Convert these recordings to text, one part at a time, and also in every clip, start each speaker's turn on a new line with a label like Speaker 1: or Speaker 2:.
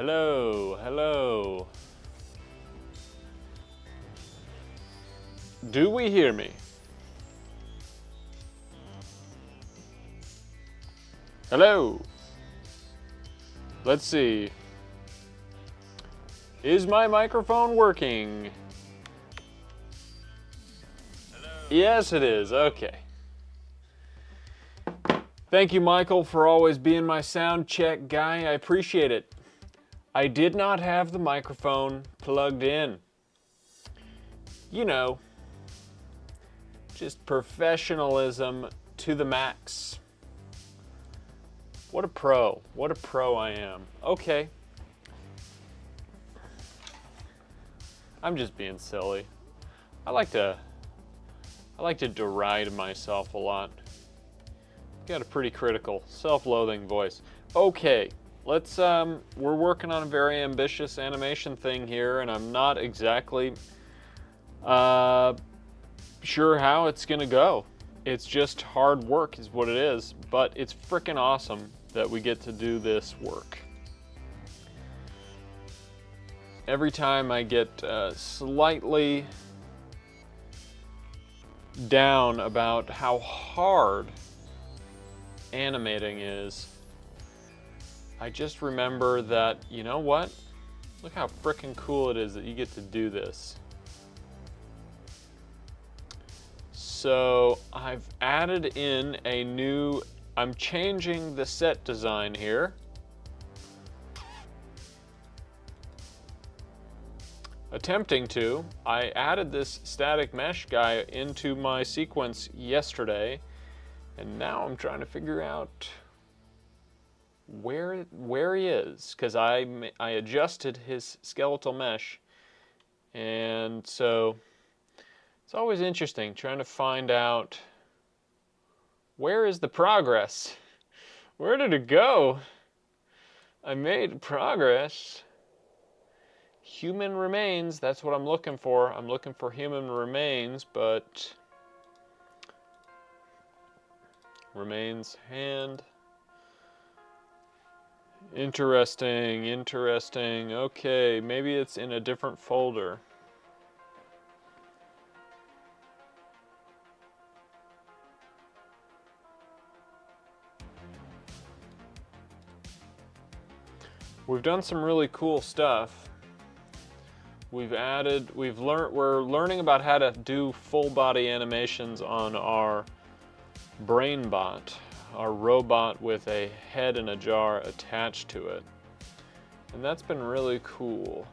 Speaker 1: Hello, hello. Do we hear me? Hello. Let's see. Is my microphone working? Hello. Yes, it is. Okay. Thank you, Michael, for always being my sound check guy. I appreciate it. I did not have the microphone plugged in. You know, just professionalism to the max. What a pro. What a pro I am. Okay. I'm just being silly. I like to deride myself a lot. Got a pretty critical, self-loathing voice. Okay, let's, we're working on a very ambitious animation thing here, and I'm not exactly sure how it's gonna go. It's just hard work is what it is, but it's freaking awesome that we get to do this work. Every time I get slightly down about how hard animating is, I just remember that, you know what? Look how freaking cool it is that you get to do this. So I've added in a new, I'm changing the set design here. Attempting to. I added this static mesh guy into my sequence yesterday, and now I'm trying to figure out where he is, because I adjusted his skeletal mesh, and so it's always interesting trying to find out where is the progress. Where did it go? I made progress. Human remains, that's what I'm looking for. I'm looking for human remains, but remains hand. Interesting, interesting. Okay, maybe it's in a different folder. We've done some really cool stuff. We're learning about how to do full body animations on our BrainBot, our robot with a head and a jar attached to it. And that's been really cool.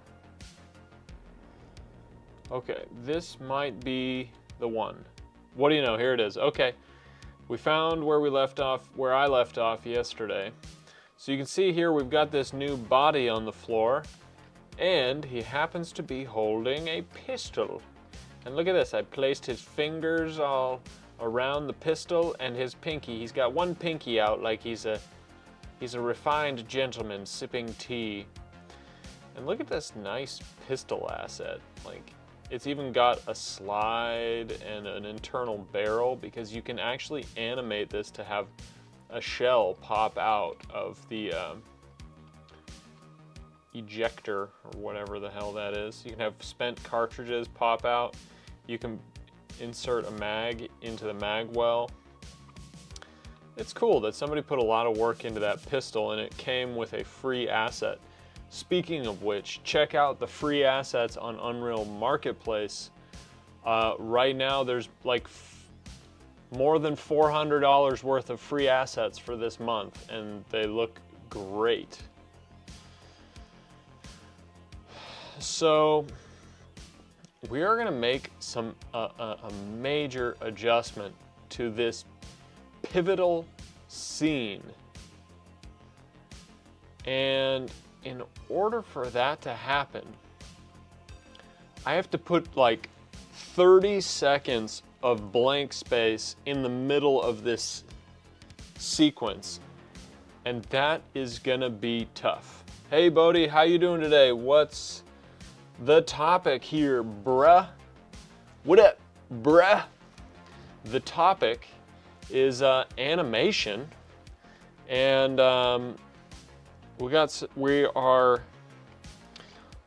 Speaker 1: Okay, this might be the one. What do you know? Here it is. Okay, we found where we left off, where I left off yesterday. So you can see here we've got this new body on the floor, and he happens to be holding a pistol. And look at this, I placed his fingers all around the pistol and his pinky. He's got one pinky out like he's a refined gentleman sipping tea. And look at this nice pistol asset. Like, it's even got a slide and an internal barrel, because you can actually animate this to have a shell pop out of the ejector, or whatever the hell that is. You can have spent cartridges pop out. You can insert a mag into the mag well. It's cool that somebody put a lot of work into that pistol, and it came with a free asset. Speaking of which, check out the free assets on Unreal Marketplace. Right now there's like more than $400 worth of free assets for this month, and they look great. So we are going to make a major adjustment to this pivotal scene, and in order for that to happen, I have to put like 30 seconds of blank space in the middle of this sequence, and that is gonna be tough. Hey Bodie, how you doing today? What's the topic here, bruh? What up, bruh? The topic is animation, and we are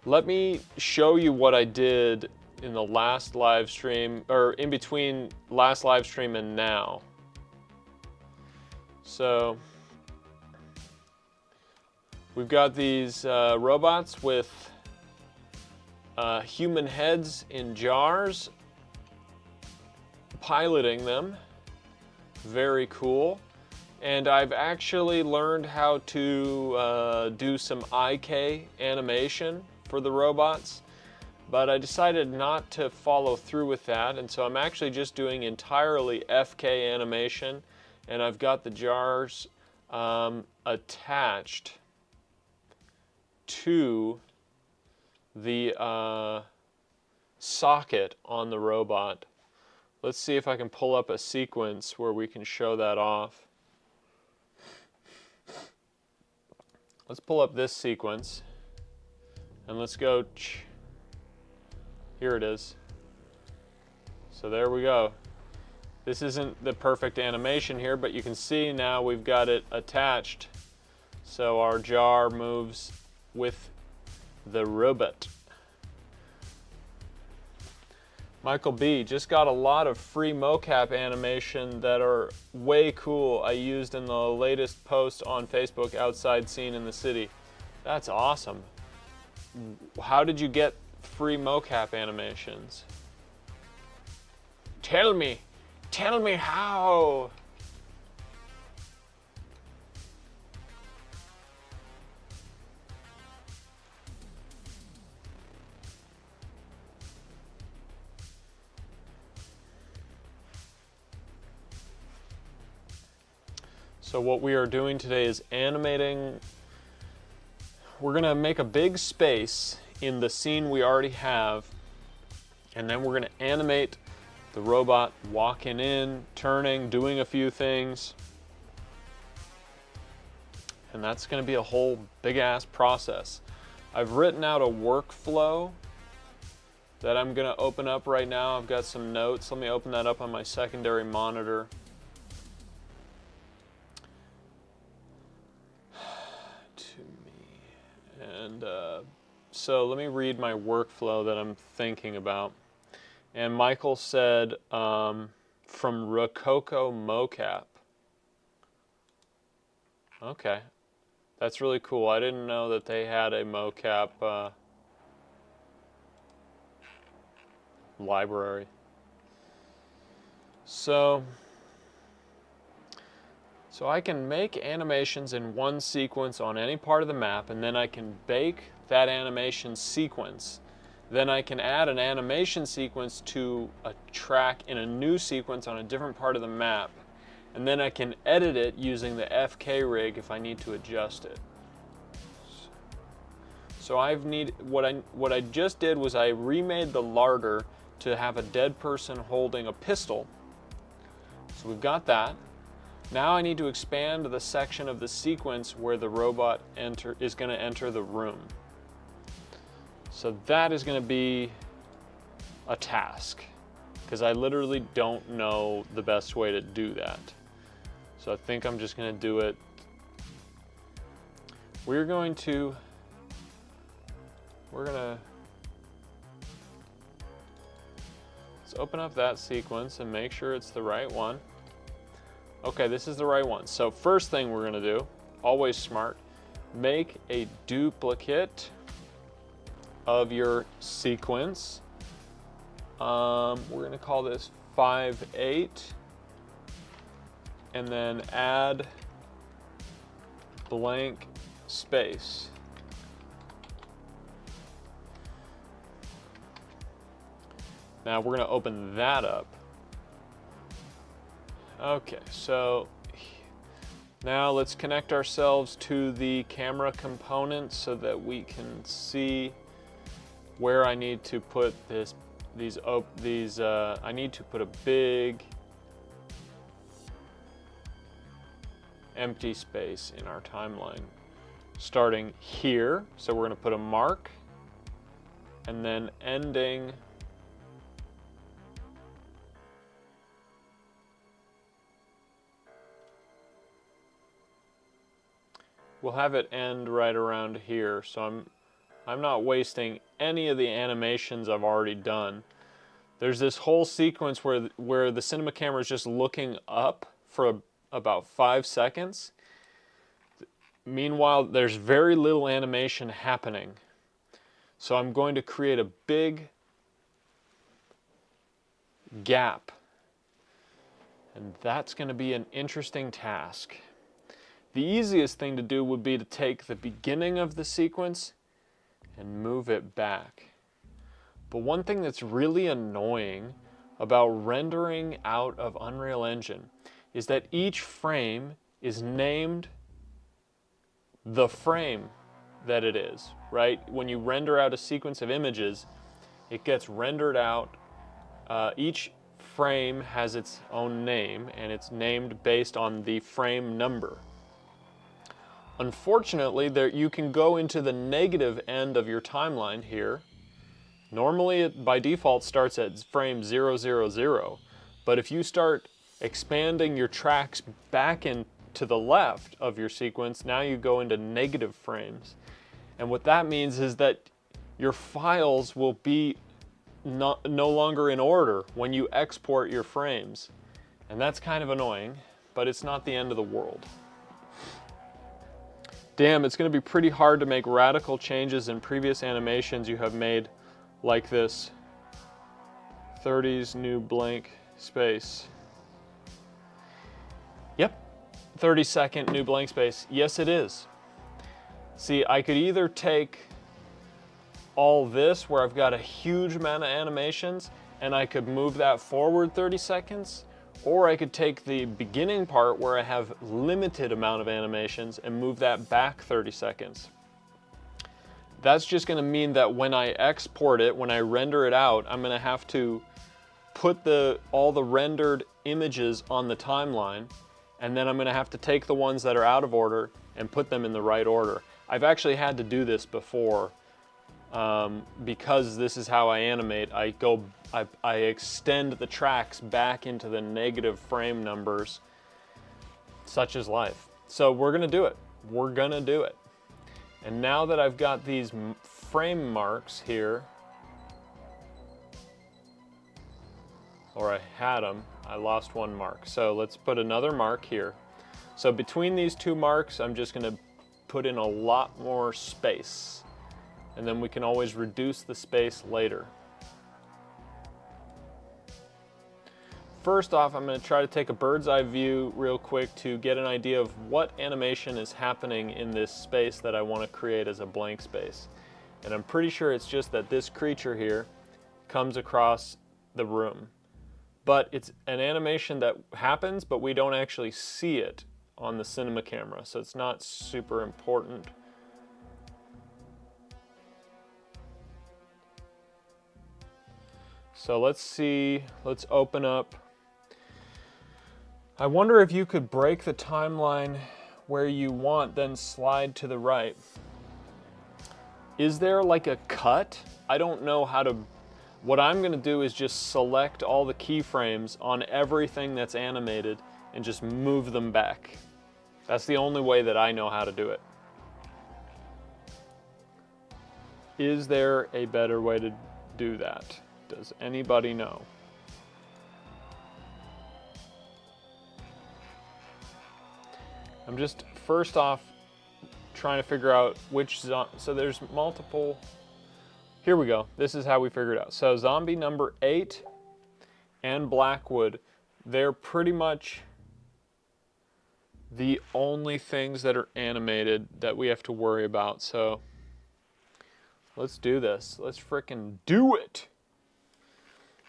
Speaker 1: Let me show you what I did in the last live stream, or in between last live stream and now. So we've got these robots with human heads in jars, piloting them. Very cool. And I've actually learned how to do some IK animation for the robots, but I decided not to follow through with that, and so I'm actually just doing entirely FK animation, and I've got the jars attached to the socket on the robot. Let's see if I can pull up a sequence where we can show that off. Let's pull up this sequence, and let's go, here it is. So there we go. This isn't the perfect animation here, but you can see now we've got it attached. So our jar moves with the robot. Michael B. just got a lot of free mocap animation that are way cool. I used in the latest post on Facebook, Outside Scene in the City. That's awesome. How did you get free mocap animations? Tell me how. So what we are doing today is animating. We're gonna make a big space in the scene we already have, and then we're gonna animate the robot walking in, turning, doing a few things. And that's gonna be a whole big ass process. I've written out a workflow that I'm gonna open up right now. I've got some notes. Let me open that up on my secondary monitor. And so let me read my workflow that I'm thinking about. And Michael said from Rococo Mocap. Okay, that's really cool. I didn't know that they had a mocap library. So I can make animations in one sequence on any part of the map, and then I can bake that animation sequence. Then I can add an animation sequence to a track in a new sequence on a different part of the map. And then I can edit it using the FK rig if I need to adjust it. So what I just did was I remade the larder to have a dead person holding a pistol. So we've got that. Now I need to expand the section of the sequence where the robot is going to enter the room. So that is going to be a task, because I literally don't know the best way to do that. So I think I'm just going to do it. Let's open up that sequence and make sure it's the right one. Okay, this is the right one. So first thing we're gonna do, always smart, make a duplicate of your sequence. We're gonna call this 5.8, and then add blank space. Now we're gonna open that up. Okay, so now let's connect ourselves to the camera component so that we can see where I need to put I need to put a big empty space in our timeline. Starting here, so we're going to put a mark, and then ending we'll have it end right around here. So I'm not wasting any of the animations I've already done. There's this whole sequence where the cinema camera is just looking up for about 5 seconds. Meanwhile, there's very little animation happening. So I'm going to create a big gap. And that's going to be an interesting task. The easiest thing to do would be to take the beginning of the sequence and move it back. But one thing that's really annoying about rendering out of Unreal Engine is that each frame is named the frame that it is, right? When you render out a sequence of images, it gets rendered out. Each frame has its own name, and it's named based on the frame number. Unfortunately, you can go into the negative end of your timeline here. Normally, it by default starts at frame 000, but if you start expanding your tracks back into the left of your sequence, now you go into negative frames. And what that means is that your files will be no longer in order when you export your frames. And that's kind of annoying, but it's not the end of the world. Damn, it's going to be pretty hard to make radical changes in previous animations you have made, like this 30s new blank space. Yep, 30-second new blank space. Yes, it is. See, I could either take all this where I've got a huge amount of animations and I could move that forward 30 seconds, or I could take the beginning part where I have limited amount of animations and move that back 30 seconds. That's just going to mean that when I export it, when I render it out, I'm going to have to put all the rendered images on the timeline, and then I'm going to have to take the ones that are out of order and put them in the right order. I've actually had to do this before because this is how I animate. I extend the tracks back into the negative frame numbers, such is life. So we're going to do it. We're going to do it. And now that I've got these frame marks here, or I had them, I lost one mark. So let's put another mark here. So between these two marks, I'm just going to put in a lot more space. And then we can always reduce the space later. First off, I'm going to try to take a bird's eye view real quick to get an idea of what animation is happening in this space that I want to create as a blank space. And I'm pretty sure it's just that this creature here comes across the room. But it's an animation that happens, but we don't actually see it on the cinema camera, so it's not super important. So let's see, let's open up. I wonder if you could break the timeline where you want, then slide to the right. Is there like a cut? I don't know how to. What I'm going to do is just select all the keyframes on everything that's animated and just move them back. That's the only way that I know how to do it. Is there a better way to do that? Does anybody know? I'm just first off trying to figure out which so there's multiple. Here we go. This is how we figured it out. So zombie number 8 and Blackwood, they're pretty much the only things that are animated that we have to worry about. So let's do this. Let's frickin' do it.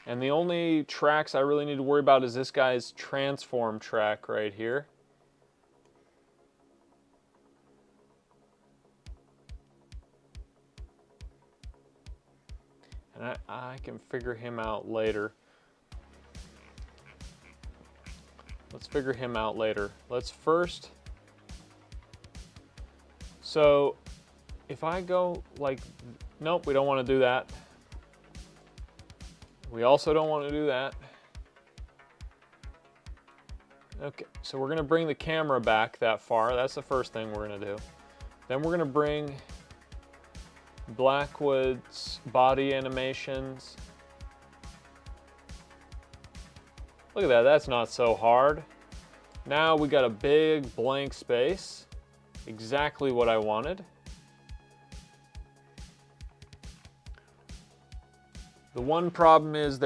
Speaker 1: And the only tracks I really need to worry about is this guy's transform track right here. And I can figure him out later. Let's figure him out later. Let's first. So if I go like, nope, we don't want to do that. We also don't want to do that. Okay, so we're going to bring the camera back that far. That's the first thing we're going to do. Then we're going to bring Blackwood's body animations. Look at that, that's not so hard. Now we got a big blank space. Exactly what I wanted. The one problem is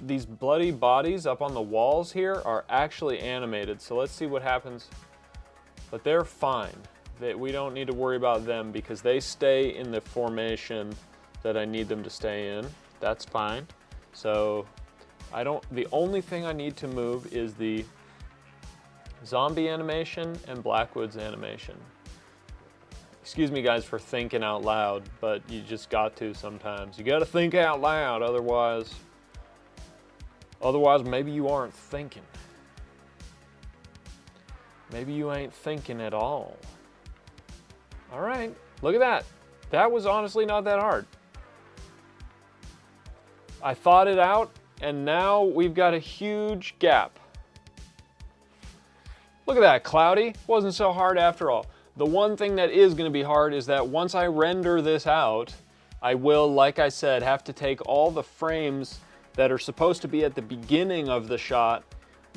Speaker 1: these bloody bodies up on the walls here are actually animated, so let's see what happens. But they're fine. We don't need to worry about them because they stay in the formation that I need them to stay in. That's fine. So the only thing I need to move is the zombie animation and Blackwood's animation. Excuse me guys for thinking out loud, but you just got to sometimes. You gotta think out loud, otherwise maybe you aren't thinking. Maybe you ain't thinking at all. All right, look at that. That was honestly not that hard. I thought it out, and now we've got a huge gap. Look at that, cloudy. Wasn't so hard after all. The one thing that is going to be hard is that once I render this out, I will, like I said, have to take all the frames that are supposed to be at the beginning of the shot,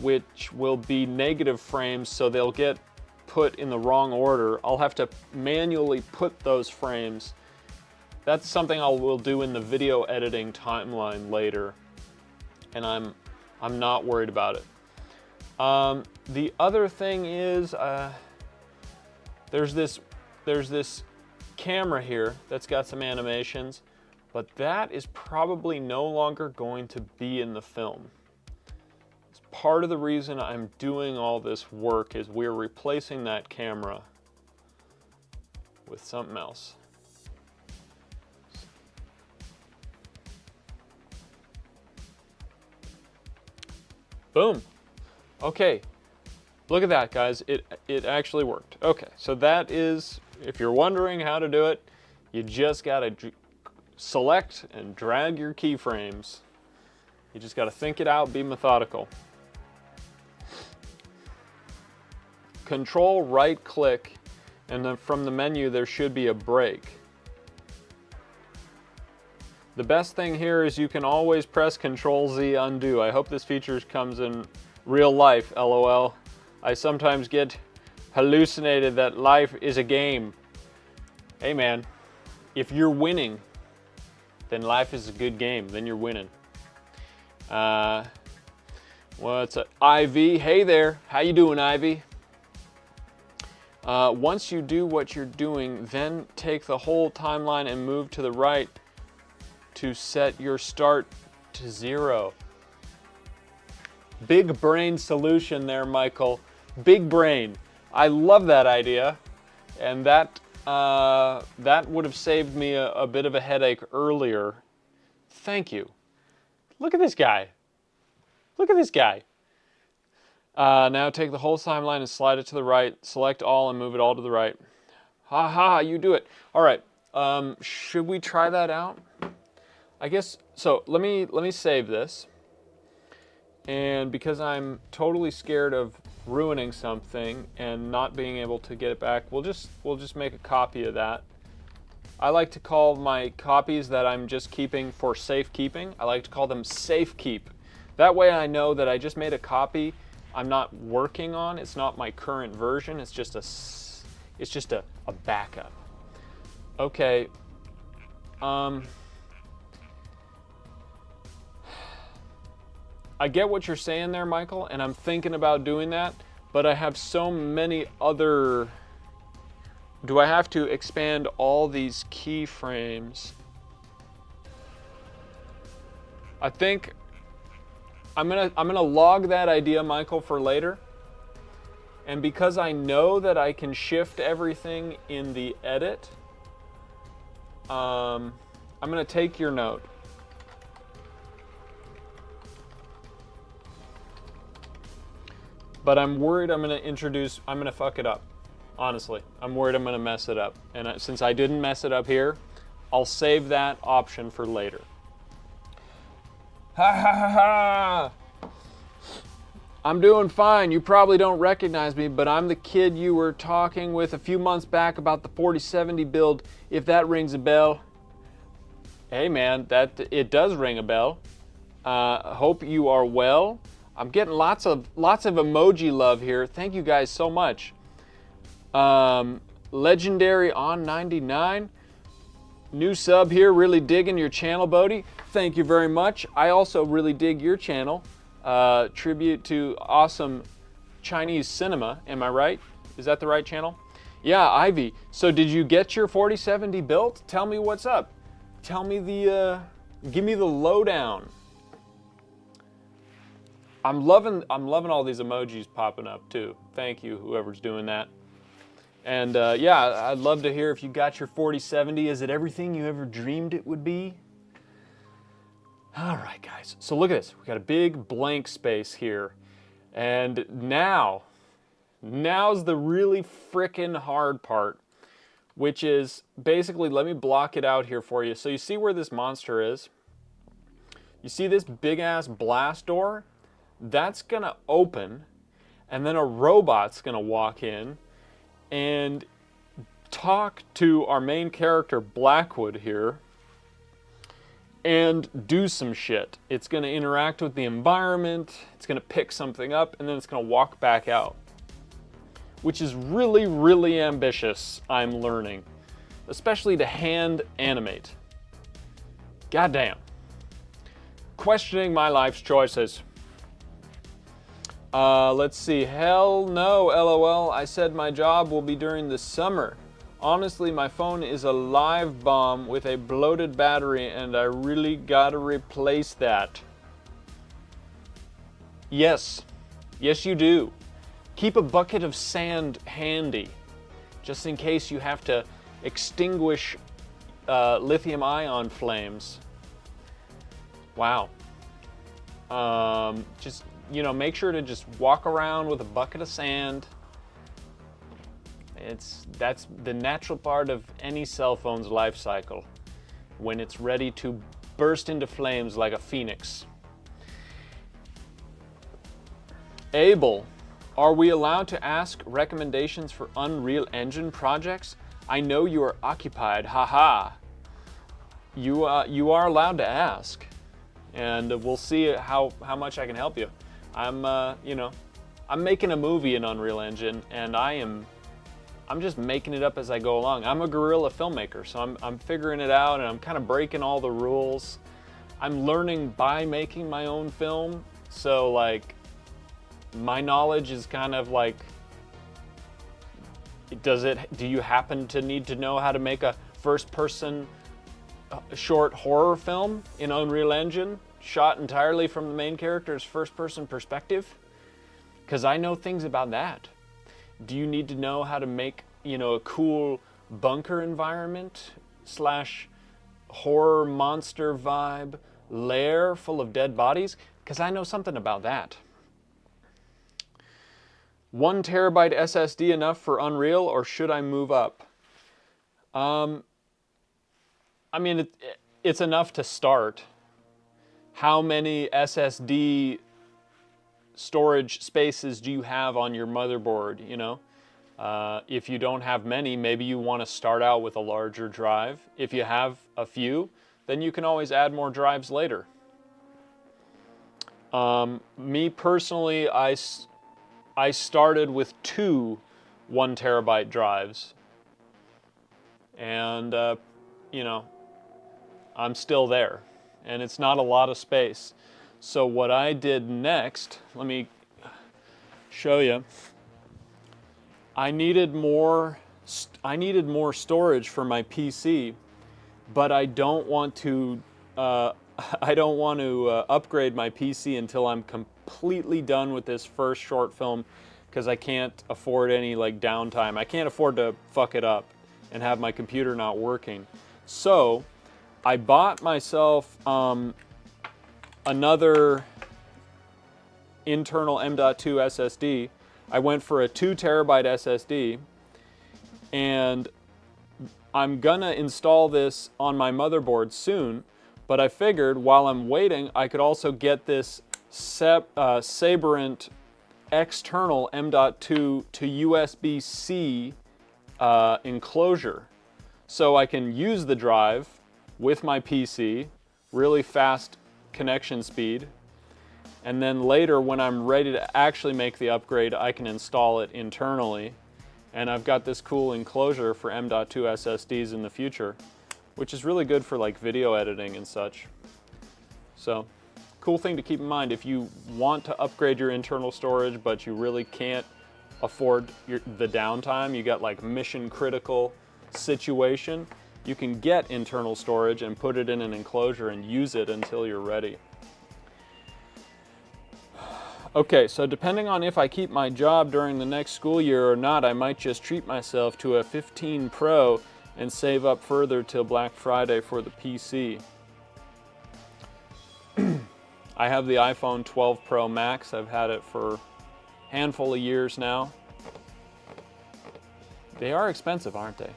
Speaker 1: which will be negative frames, so they'll get put in the wrong order. I'll have to manually put those frames. That's something I will do in the video editing timeline later, and I'm not worried about it. The other thing is, there's this camera here that's got some animations, but that is probably no longer going to be in the film. It's part of the reason I'm doing all this work is we're replacing that camera with something else. Boom. Okay. Look at that, guys. It actually worked. Okay, so that is, if you're wondering how to do it, you just gotta select and drag your keyframes. You just gotta think it out, be methodical. Control right click, and then from the menu there should be a break. The best thing here is you can always press Control Z undo. I hope this feature comes in real life, LOL. I sometimes get hallucinated that life is a game. Hey man, if you're winning, then life is a good game, then you're winning. What's up, Ivy? Hey there, how you doing, Ivy? Once you do what you're doing, then take the whole timeline and move to the right to set your start to 0. Big brain solution there, Michael. Big brain. I love that idea, and that would have saved me a bit of a headache earlier. Thank you. Look at this guy. Look at this guy. Now take the whole timeline and slide it to the right. Select all and move it all to the right. Ha ha, you do it. All right. Should we try that out? I guess so. Let me save this. And because I'm totally scared of ruining something and not being able to get it back, we'll just make a copy of that. I like to call my copies that I'm just keeping for safekeeping, I like to call them safe keep. That way I know that I just made a copy I'm not working on. It's not my current version. It's just a backup. Okay. I get what you're saying there, Michael, and I'm thinking about doing that, but I have so many other... Do I have to expand all these keyframes? I think I'm gonna log that idea, Michael, for later. And because I know that I can shift everything in the edit, I'm gonna take your note. But I'm worried I'm gonna fuck it up. Honestly, I'm worried I'm gonna mess it up. And since I didn't mess it up here, I'll save that option for later. Ha ha ha ha! I'm doing fine. You probably don't recognize me, but I'm the kid you were talking with a few months back about the 4070 build, if that rings a bell. Hey man, it does ring a bell. Hope you are well. I'm getting lots of emoji love here. Thank you guys so much. Legendary on 99. New sub here, really digging your channel, Bodhi. Thank you very much. I also really dig your channel. Tribute to awesome Chinese cinema, am I right? Is that the right channel? Yeah, Ivy. So did you get your 4070 built? Tell me what's up. Tell me give me the lowdown. I'm loving all these emojis popping up too. Thank you, whoever's doing that. And yeah, I'd love to hear if you got your 4070. Is it everything you ever dreamed it would be? All right, guys. So look at this. We got a big blank space here. And now's the really frickin' hard part, which is basically, let me block it out here for you. So you see where this monster is? You see this big ass blast door? That's gonna open, and then a robot's gonna walk in and talk to our main character Blackwood here and do some shit. It's gonna interact with the environment, it's gonna pick something up, and then it's gonna walk back out. Which is really, really ambitious, I'm learning. Especially to hand animate. Goddamn. Questioning my life's choices. Let's see, hell no, LOL. I said my job will be during the summer. Honestly, my phone is a live bomb with a bloated battery and I really gotta replace that. Yes, yes you do. Keep a bucket of sand handy, just in case you have to extinguish lithium-ion flames. Wow. Just, you know, make sure to just walk around with a bucket of sand. That's the natural part of any cell phone's life cycle, when it's ready to burst into flames like a phoenix. Abel. Are we allowed to ask recommendations for Unreal Engine projects? I know you are occupied, haha. You are allowed to ask, and we'll see how much I can help you. You know, I'm making a movie in Unreal Engine, and I'm just making it up as I go along. I'm a guerrilla filmmaker, so I'm figuring it out, and I'm kind of breaking all the rules. I'm learning by making my own film, so like, my knowledge is kind of like, do you happen to need to know how to make a first-person short horror film in Unreal Engine, shot entirely from the main character's first-person perspective? Because I know things about that. Do you need to know how to make, you know, a cool bunker environment / horror monster vibe lair full of dead bodies? Because I know something about that. 1 terabyte SSD enough for Unreal, or should I move up? I mean, it's enough to start. How many SSD storage spaces do you have on your motherboard, you know? If you don't have many, maybe you want to start out with a larger drive. If you have a few, then you can always add more drives later. Me personally, I started with 2 1 terabyte drives, and you know, I'm still there, and it's not a lot of space. So what I did next, let me show you. I needed more storage for my PC, but I don't want to upgrade my PC until I'm completely done with this first short film, because I can't afford any like downtime. I can't afford to fuck it up and have my computer not working. So I bought myself another internal M.2 SSD. I went for a 2 terabyte SSD, and I'm gonna install this on my motherboard soon, but I figured while I'm waiting, I could also get this Sabrent external M.2 to USB-C enclosure. So I can use the drive with my PC, really fast connection speed, and then later when I'm ready to actually make the upgrade, I can install it internally. And I've got this cool enclosure for M.2 SSDs in the future, which is really good for like video editing and such. So, cool thing to keep in mind if you want to upgrade your internal storage but you really can't afford the downtime, you got like mission critical situation, you can get internal storage and put it in an enclosure and use it until you're ready. Okay, so depending on if I keep my job during the next school year or not, I might just treat myself to a 15 Pro and save up further till Black Friday for the PC. I have the iPhone 12 Pro Max. I've had it for a handful of years now. They are expensive, aren't they?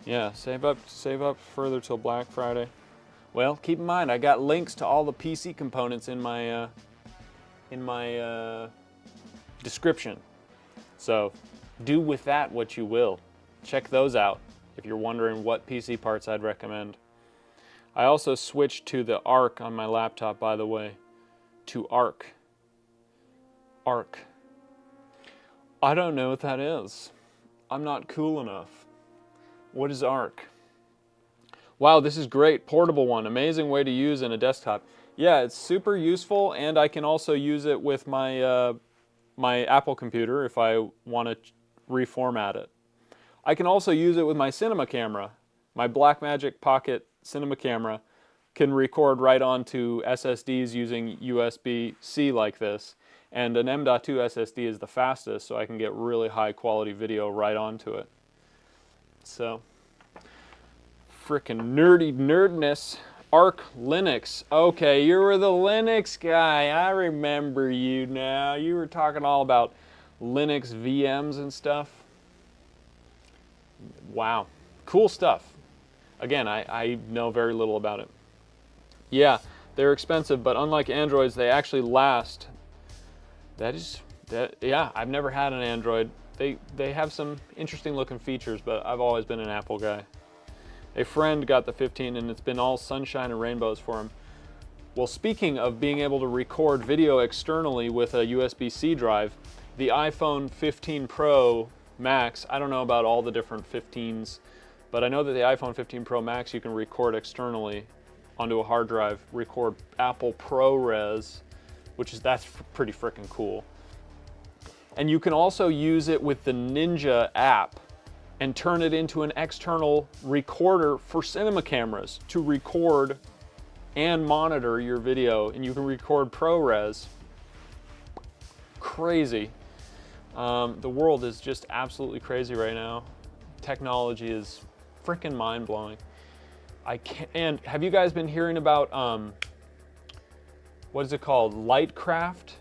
Speaker 1: Yeah, save up further till Black Friday. Well, keep in mind, I got links to all the PC components in my description. So do with that what you will. Check those out if you're wondering what PC parts I'd recommend. I also switched to the Arc on my laptop, by the way. To Arc. Arc. I don't know what that is. I'm not cool enough. What is Arc? Wow, this is great. Portable one. Amazing way to use in a desktop. Yeah, it's super useful, and I can also use it with my my Apple computer if I want to reformat it. I can also use it with my cinema camera. My Blackmagic Pocket cinema camera can record right onto SSDs using USB-C like this, and an M.2 SSD is the fastest, so I can get really high quality video right onto it. So, frickin' nerdy nerdness. Arc Linux. Okay, you were the Linux guy. I remember you now. You were talking all about Linux VMs and stuff. Wow. Cool stuff. Again, I know very little about it. Yeah, they're expensive, but unlike Androids, they actually last. Yeah, I've never had an Android. They have some interesting looking features, but I've always been an Apple guy. A friend got the 15 and it's been all sunshine and rainbows for him. Well, speaking of being able to record video externally with a USB-C drive, the iPhone 15 Pro Max, I don't know about all the different 15s, but I know that the iPhone 15 Pro Max you can record externally onto a hard drive, record Apple ProRes, that's pretty freaking cool. And you can also use it with the Ninja app and turn it into an external recorder for cinema cameras to record and monitor your video, and you can record ProRes. Crazy. The world is just absolutely crazy right now. Technology is freaking mind-blowing. And have you guys been hearing about, what is it called? Lightcraft?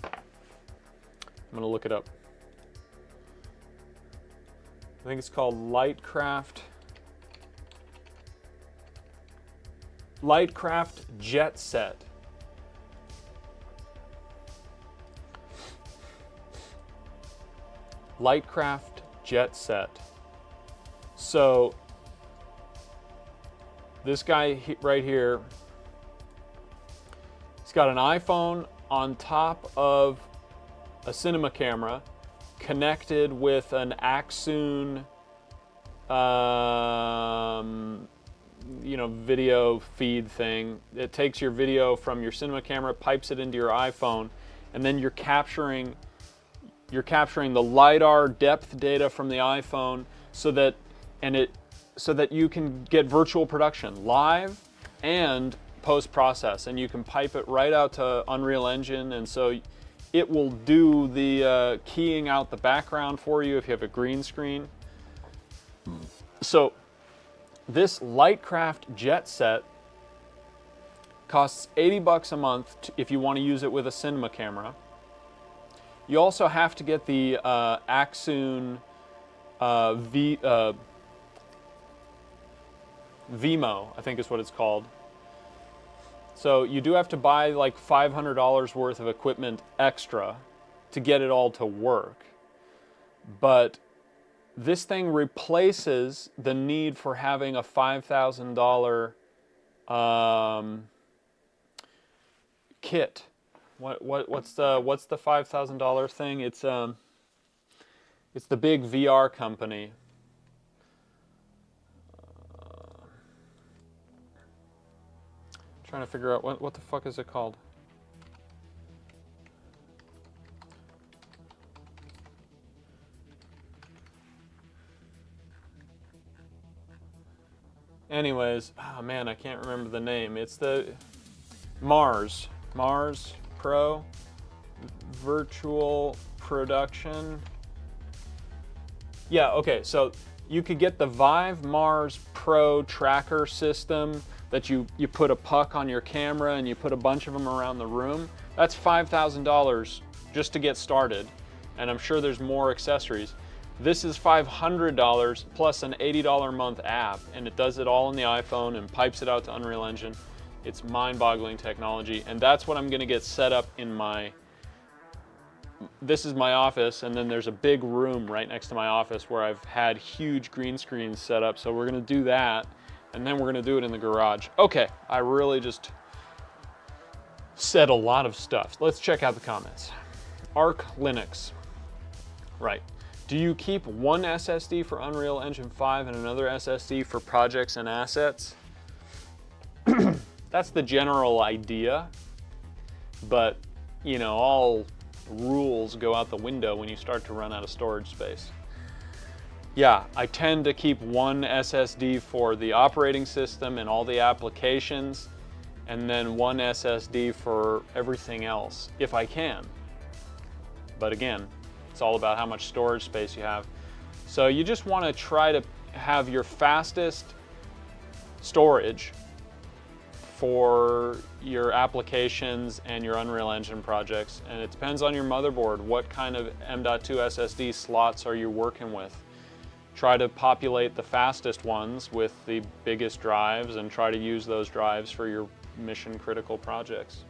Speaker 1: I'm gonna look it up. I think it's called Lightcraft Jet Set. Lightcraft Jet Set. So this guy right here, he's got an iPhone on top of a cinema camera connected with an ASUS video feed thing. It takes your video from your cinema camera, pipes it into your iPhone, and then you're capturing the LiDAR depth data from the iPhone so that you can get virtual production live and post-process, and you can pipe it right out to Unreal Engine, and so it will do the keying out the background for you if you have a green screen. So this Lightcraft Jet Set costs $80 a month if you want to use it with a cinema camera. You also have to get the ASUS Venmo, I think is what it's called. So you do have to buy like $500 worth of equipment extra to get it all to work. But this thing replaces the need for having a $5,000 kit. What's the $5,000 thing? It's the big VR company. Trying to figure out what the fuck is it called? Anyways, oh man, I can't remember the name. It's the Mars Pro Virtual Production. Yeah, okay, so you could get the Vive Mars Pro tracker system that you put a puck on your camera and you put a bunch of them around the room. That's $5,000 just to get started, and I'm sure there's more accessories. This is $500 plus an $80 a month app, and it does it all on the iPhone and pipes it out to Unreal Engine. It's mind-boggling technology, and that's what I'm gonna get set up in my, this is my office, and then there's a big room right next to my office where I've had huge green screens set up, so we're gonna do that, and then we're gonna do it in the garage. Okay, I really just said a lot of stuff. Let's check out the comments. Arc Linux, right. Do you keep one SSD for Unreal Engine 5 and another SSD for projects and assets? That's the general idea, but you know, all rules go out the window when you start to run out of storage space. Yeah, I tend to keep one SSD for the operating system and all the applications, and then one SSD for everything else, if I can. But again, it's all about how much storage space you have. So you just want to try to have your fastest storage for your applications and your Unreal Engine projects. And it depends on your motherboard. What kind of M.2 SSD slots are you working with? Try to populate the fastest ones with the biggest drives and try to use those drives for your mission critical projects.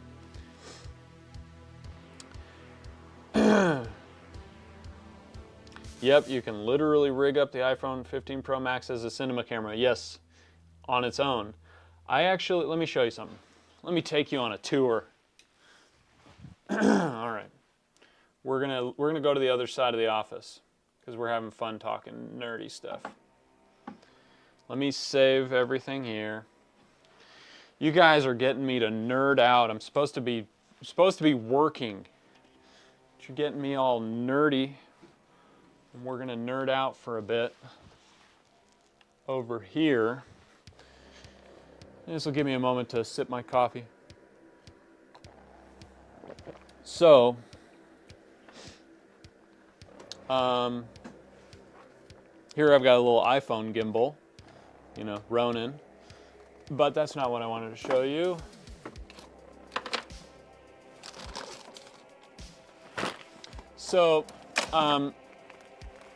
Speaker 1: Yep, you can literally rig up the iPhone 15 Pro Max as a cinema camera. Yes, on its own. Let me show you something. Let me take you on a tour. All right, we're gonna go to the other side of the office because we're having fun talking nerdy stuff. Let me save everything here. You guys are getting me to nerd out. I'm supposed to be working. But you're getting me all nerdy. And we're gonna nerd out for a bit over here. This will give me a moment to sip my coffee. So, here I've got a little iPhone gimbal, you know, Ronin, but that's not what I wanted to show you. So,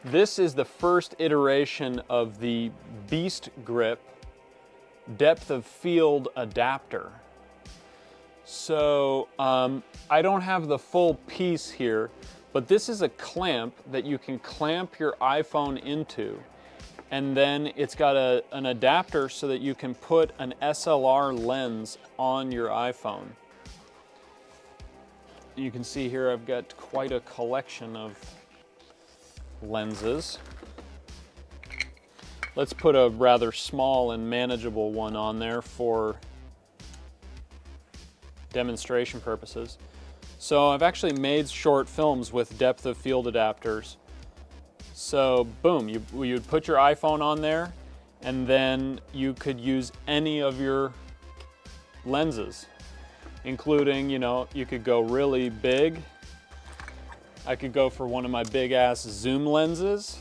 Speaker 1: this is the first iteration of the Beast Grip depth of field adapter. So I don't have the full piece here, but this is a clamp that you can clamp your iPhone into, and then it's got an adapter so that you can put an SLR lens on your iPhone. You can see here I've got quite a collection of lenses. Let's put a rather small and manageable one on there for demonstration purposes. So I've actually made short films with depth of field adapters. So boom, you would put your iPhone on there, and then you could use any of your lenses, including, you know, you could go really big. I could go for one of my big ass zoom lenses,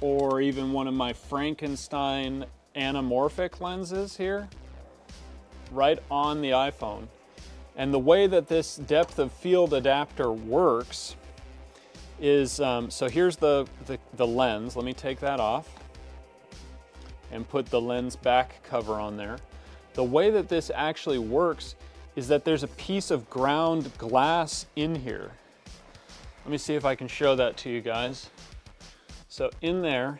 Speaker 1: or even one of my Frankenstein anamorphic lenses here, right on the iPhone. And the way that this depth of field adapter works is, so here's the lens. Let me take that off and put the lens back cover on there. The way that this actually works is that there's a piece of ground glass in here. Let me see if I can show that to you guys. So in there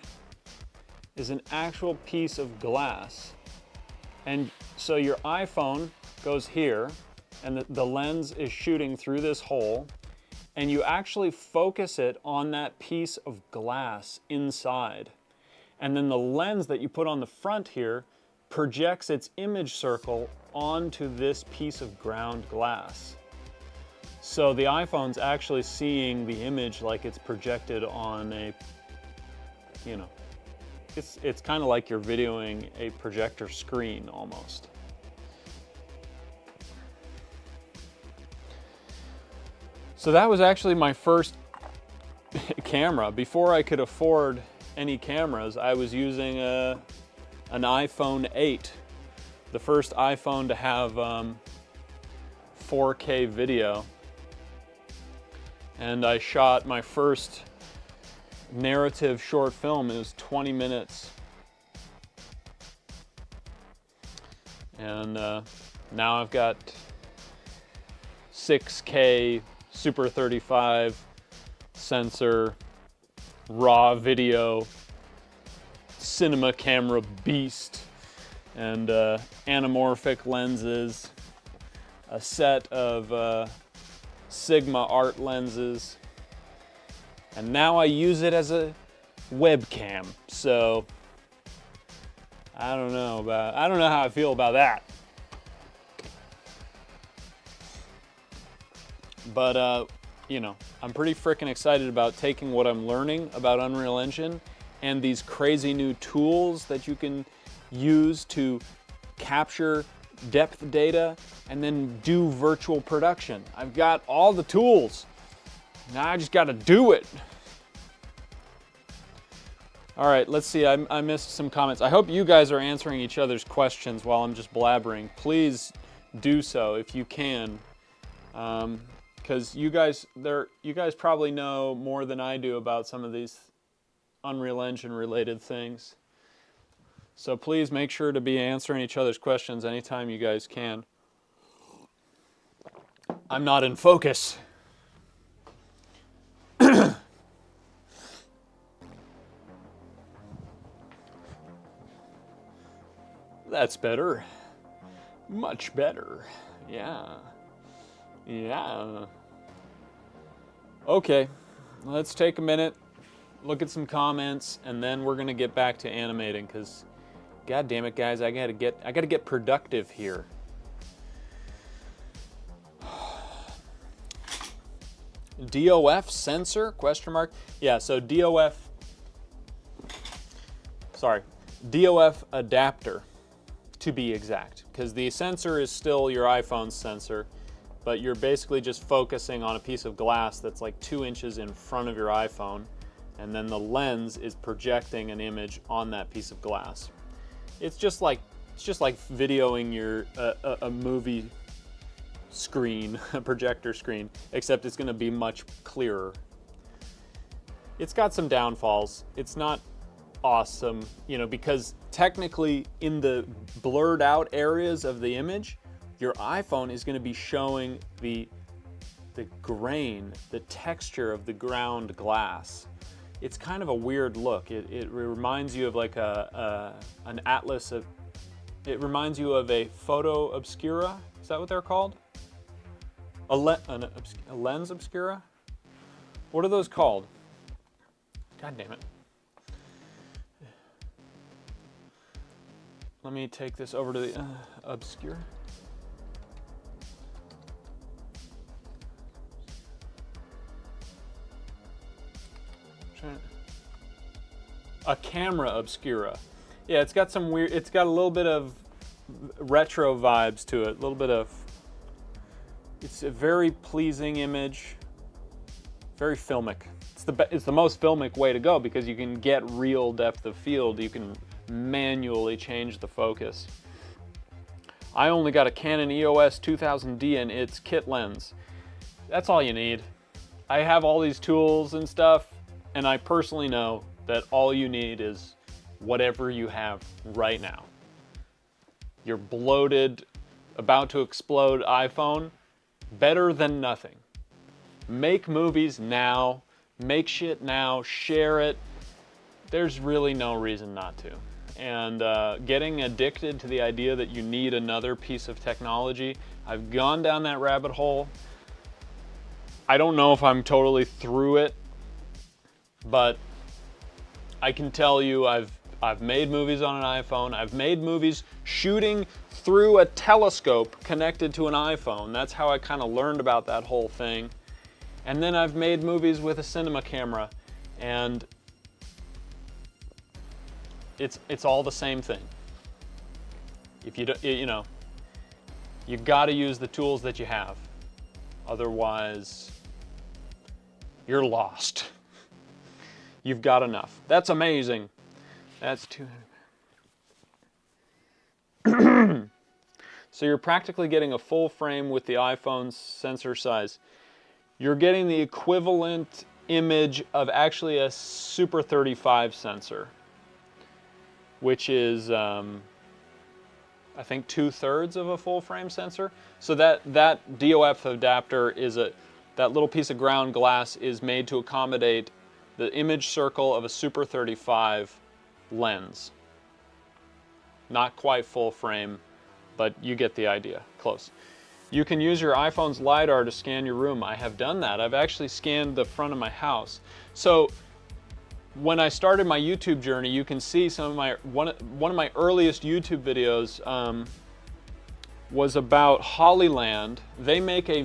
Speaker 1: is an actual piece of glass. And so your iPhone goes here, and the lens is shooting through this hole, and you actually focus it on that piece of glass inside. And then the lens that you put on the front here projects its image circle onto this piece of ground glass. So the iPhone's actually seeing the image like it's projected on a, you know, it's kind of like you're videoing a projector screen almost. So that was actually my first camera. Before I could afford any cameras, I was using an iPhone 8, the first iPhone to have 4K video. And I shot my first narrative short film. It was 20 minutes. And now I've got 6K Super 35 sensor, raw video, cinema camera beast, and anamorphic lenses, a set of Sigma art lenses, and now I use it as a webcam. So I don't know how I feel about that. But you know, I'm pretty freaking excited about taking what I'm learning about Unreal Engine and these crazy new tools that you can use to capture depth data and then do virtual production. I've got all the tools. Now I just got to do it. All right, let's see. I missed some comments. I hope you guys are answering each other's questions while I'm just blabbering. Please do so if you can. Because you guys probably know more than I do about some of these Unreal Engine related things. So please make sure to be answering each other's questions anytime you guys can. I'm not in focus. That's better. Much better. Yeah. Yeah. Okay, let's take a minute, look at some comments, and then we're gonna get back to animating, because god damn it, guys, I gotta get productive here. DOF sensor, question mark? Yeah, so DOF adapter, to be exact, because the sensor is still your iPhone's sensor, but you're basically just focusing on a piece of glass that's like 2 inches in front of your iPhone, and then the lens is projecting an image on that piece of glass. It's just like videoing your a movie screen, a projector screen, except it's going to be much clearer. It's got some downfalls. It's not awesome, you know, because technically in the blurred out areas of the image, your iPhone is going to be showing the grain, the texture of the ground glass. It's kind of a weird look. It reminds you of like an atlas of, it reminds you of a photo obscura. Is that what they're called? A lens obscura? What are those called? God damn it. Let me take this over to the obscura. A camera obscura. Yeah, it's got some weird, it's got a little bit of retro vibes to it, a little bit of, it's a very pleasing image, very filmic. It's the most filmic way to go because you can get real depth of field. You can manually change the focus. I only got a Canon EOS 2000D and its kit lens. That's all you need. I have all these tools and stuff, and I personally know that all you need is whatever you have right now. Your bloated, about to explode iPhone, better than nothing. Make movies now, make shit now, share it, there's really no reason not to. And getting addicted to the idea that you need another piece of technology, I've gone down that rabbit hole. I don't know if I'm totally through it, but I can tell you I've made movies on an iPhone. I've made movies shooting through a telescope connected to an iPhone. That's how I kind of learned about that whole thing. And then I've made movies with a cinema camera, and it's all the same thing. If you don't, you know, you've got to use the tools that you have. Otherwise, you're lost. You've got enough. That's amazing. That's 200. So you're practically getting a full frame with the iPhone's sensor size. You're getting the equivalent image of actually a Super 35 sensor, which is, I think, 2/3 of a full frame sensor. So that DOF adapter is that little piece of ground glass is made to accommodate the image circle of a Super 35 lens. Not quite full frame, but you get the idea, close. You can use your iPhone's LiDAR to scan your room. I have done that. I've actually scanned the front of my house. So when I started my YouTube journey, you can see some of my, one of my earliest YouTube videos was about Hollyland. They make a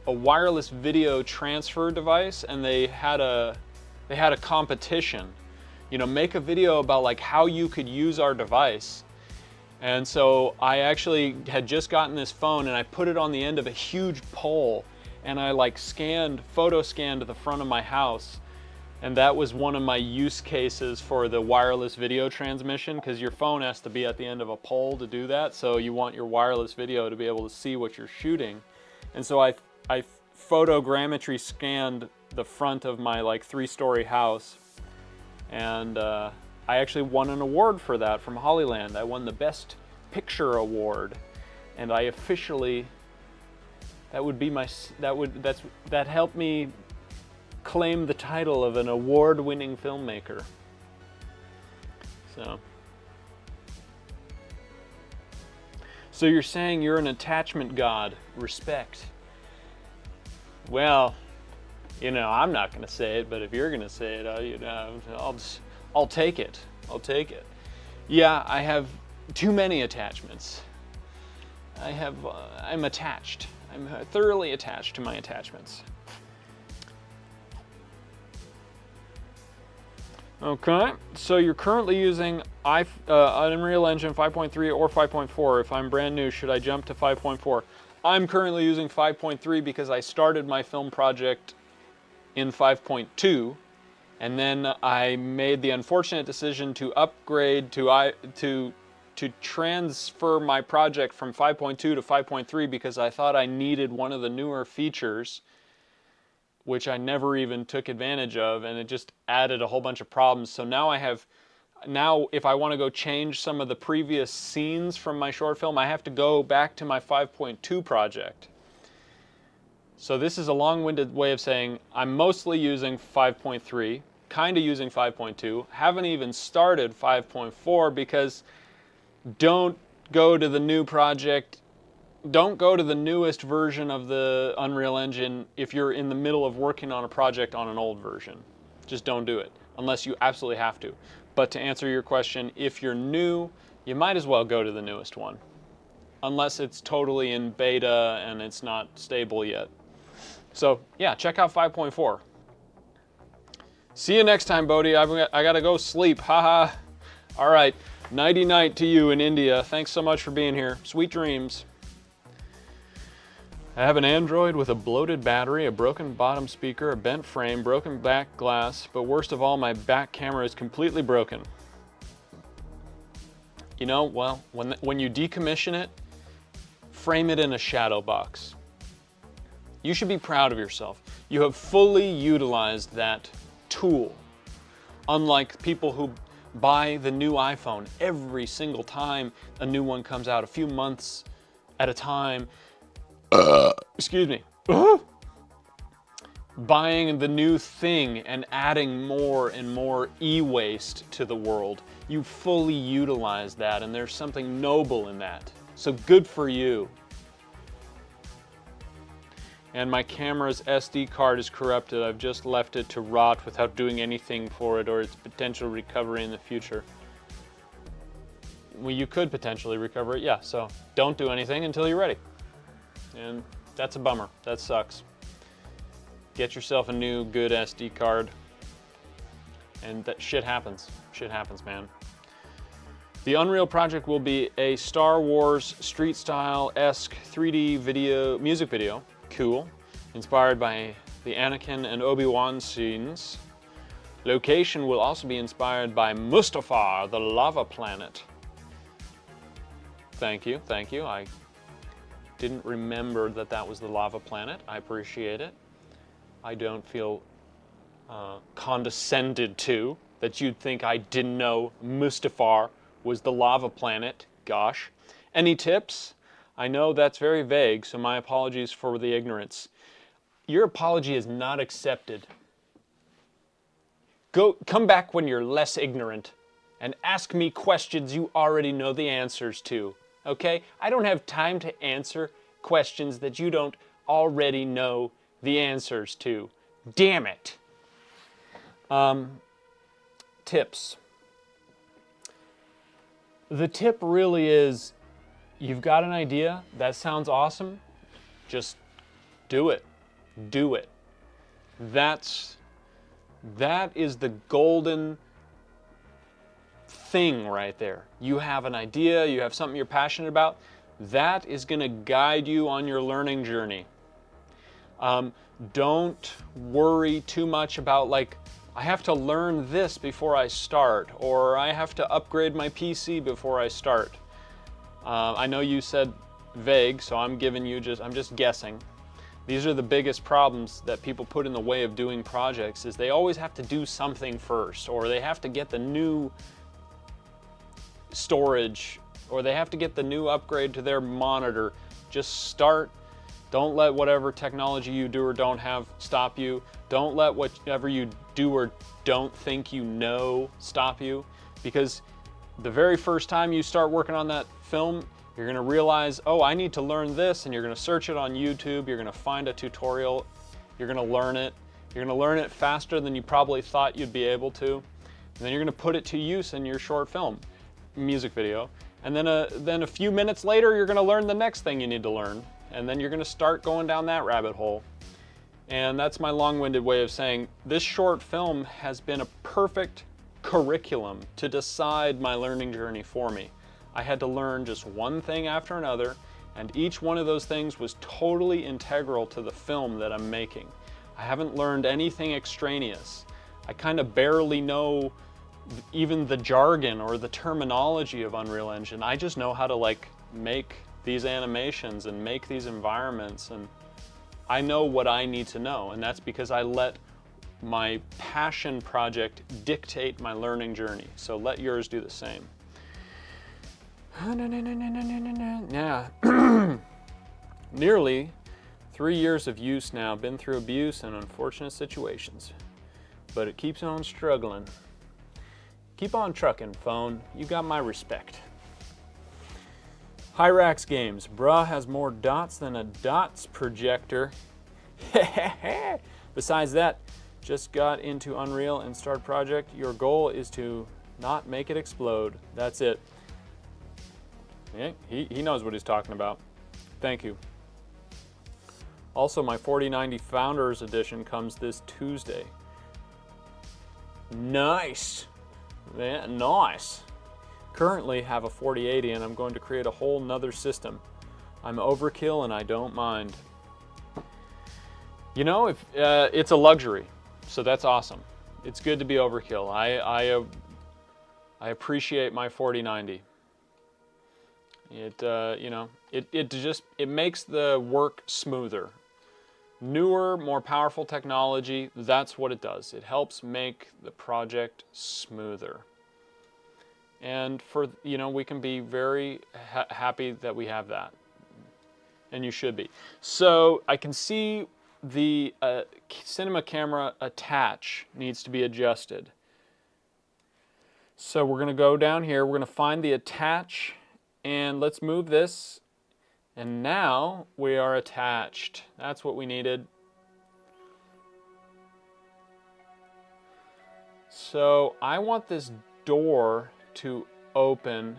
Speaker 1: wireless video transfer device, and they had a competition. You know, make a video about like how you could use our device. And so I actually had just gotten this phone, and I put it on the end of a huge pole, and I like photo scanned the front of my house. And that was one of my use cases for the wireless video transmission, because your phone has to be at the end of a pole to do that. So you want your wireless video to be able to see what you're shooting. And so I photogrammetry scanned the front of my like 3-story house. And I actually won an award for that from Hollyland. I won the Best Picture Award. And I officially, that helped me claim the title of an award-winning filmmaker. So you're saying you're an attachment god. Respect. Well, you know, I'm not going to say it, but if you're going to say it, you know, I'll take it. I'll take it. Yeah, I have too many attachments. I'm attached. I'm thoroughly attached to my attachments. Okay, so you're currently using Unreal Engine 5.3 or 5.4. If I'm brand new, should I jump to 5.4? I'm currently using 5.3 because I started my film project in 5.2, and then I made the unfortunate decision to upgrade to transfer my project from 5.2 to 5.3 because I thought I needed one of the newer features, which I never even took advantage of, and it just added a whole bunch of problems. So now if I want to go change some of the previous scenes from my short film, I have to go back to my 5.2 project. So this is a long-winded way of saying I'm mostly using 5.3, kind of using 5.2, haven't even started 5.4 because don't go to the new project. Don't go to the newest version of the Unreal Engine if you're in the middle of working on a project on an old version. Just don't do it, unless you absolutely have to. But to answer your question, if you're new, you might as well go to the newest one, unless it's totally in beta and it's not stable yet. So yeah, check out 5.4. See you next time, Bodhi. I gotta go sleep, haha. All right, nighty-night to you in India. Thanks so much for being here. Sweet dreams. I have an Android with a bloated battery, a broken bottom speaker, a bent frame, broken back glass, but worst of all, my back camera is completely broken. You know, well, when you decommission it, frame it in a shadow box. You should be proud of yourself. You have fully utilized that tool. Unlike people who buy the new iPhone every single time a new one comes out, a few months at a time. Excuse me. buying the new thing and adding more and more e-waste to the world. You fully utilize that, and there's something noble in that. So good for you. And my camera's SD card is corrupted. I've just left it to rot without doing anything for it or its potential recovery in the future. Well, you could potentially recover it, yeah, so don't do anything until you're ready. And that's a bummer. That sucks. Get yourself a new good SD card. And that shit happens. Shit happens, man. The Unreal project will be a Star Wars street style-esque 3D video, music video. Cool. Inspired by the Anakin and Obi-Wan scenes. Location will also be inspired by Mustafar, the lava planet. Thank you, thank you. I didn't remember that that was the lava planet. I appreciate it. I don't feel condescended to that you'd think I didn't know Mustafar was the lava planet. Gosh. Any tips? I know that's very vague, so my apologies for the ignorance. Your apology is not accepted. Come back when you're less ignorant and ask me questions you already know the answers to. Okay? I don't have time to answer questions that you don't already know the answers to. Damn it. Tips. The tip really is, you've got an idea, that sounds awesome, just do it. Do it. That is the golden thing right there. You have an idea, you have something you're passionate about, that is going to guide you on your learning journey. Don't worry too much about, like, I have to learn this before I start, or I have to upgrade my PC before I start. I know you said vague, so I'm just guessing. These are the biggest problems that people put in the way of doing projects, is they always have to do something first, or they have to get the new storage, or they have to get the new upgrade to their monitor. Just start. Don't let whatever technology you do or don't have stop you. Don't let whatever you do or don't think you know stop you, because the very first time you start working on that film, you're going to realize, oh, I need to learn this, and you're going to search it on YouTube, you're going to find a tutorial, you're going to learn it. You're going to learn it faster than you probably thought you'd be able to, and then you're going to put it to use in your short film, music video, and then a few minutes later, you're going to learn the next thing you need to learn, and then you're going to start going down that rabbit hole. And that's my long-winded way of saying this short film has been a perfect curriculum to decide my learning journey for me. I had to learn just one thing after another, and each one of those things was totally integral to the film that I'm making. I haven't learned anything extraneous. I kind of barely know even the jargon or the terminology of Unreal Engine. I just know how to, like, make these animations and make these environments, and I know what I need to know, and that's because I let my passion project dictate my learning journey. So let yours do the same. Yeah. Nearly 3 years of use now, been through abuse and unfortunate situations, but it keeps on struggling. Keep on trucking, phone. You got my respect. Hyrax Games. Bruh has more dots than a dots projector. Besides that, just got into Unreal and start project. Your goal is to not make it explode. That's it. Yeah, he knows what he's talking about. Thank you. Also, my 4090 Founders Edition comes this Tuesday. Nice. Yeah, nice. Currently have a 4080 and I'm going to create a whole nother system. I'm overkill and I don't mind. You know, if it's a luxury, so that's awesome. It's good to be overkill. I appreciate my 4090. It makes the work smoother. Newer, more powerful technology, that's what it does. It helps make the project smoother. And we can be very happy that we have that. And you should be. So I can see the cinema camera attach needs to be adjusted. So we're going to go down here, we're going to find the attach, and let's move this, and now we are attached. That's what we needed. So I want this door to open,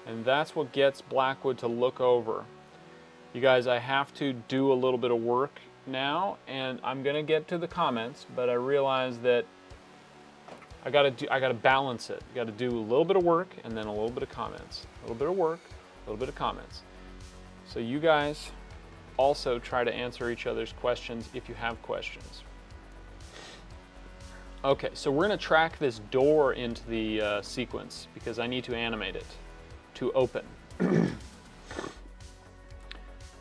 Speaker 1: and that's what gets Blackwood to look over. You guys, I have to do a little bit of work now, and I'm gonna get to the comments, but I realize that I gotta balance it. I gotta do a little bit of work and then a little bit of comments. A little bit of work, a little bit of comments. So you guys also try to answer each other's questions if you have questions. Okay, so we're gonna track this door into the sequence because I need to animate it to open.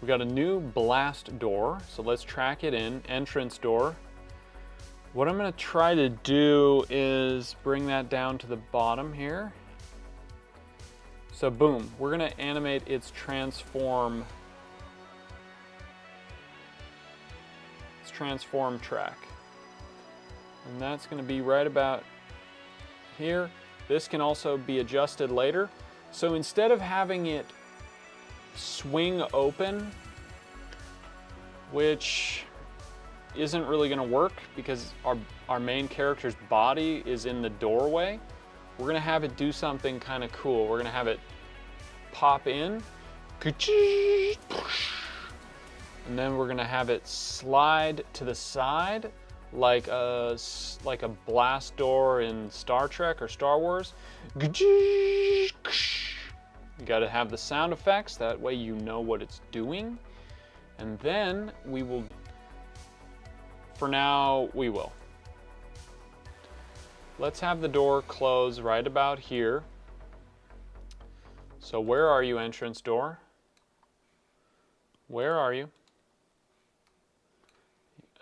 Speaker 1: We got a new blast door, so let's track it in, entrance door. What I'm gonna try to do is bring that down to the bottom here. So boom, we're gonna animate its transform track. And that's gonna be right about here. This can also be adjusted later. So instead of having it swing open, which isn't really gonna work because our main character's body is in the doorway, we're gonna have it do something kind of cool. We're gonna have it pop in, and then we're gonna have it slide to the side like a blast door in Star Trek or Star Wars. You gotta have the sound effects, that way you know what it's doing. And then we will, for now, we will. Let's have the door close right about here. So where are you, entrance door? Where are you?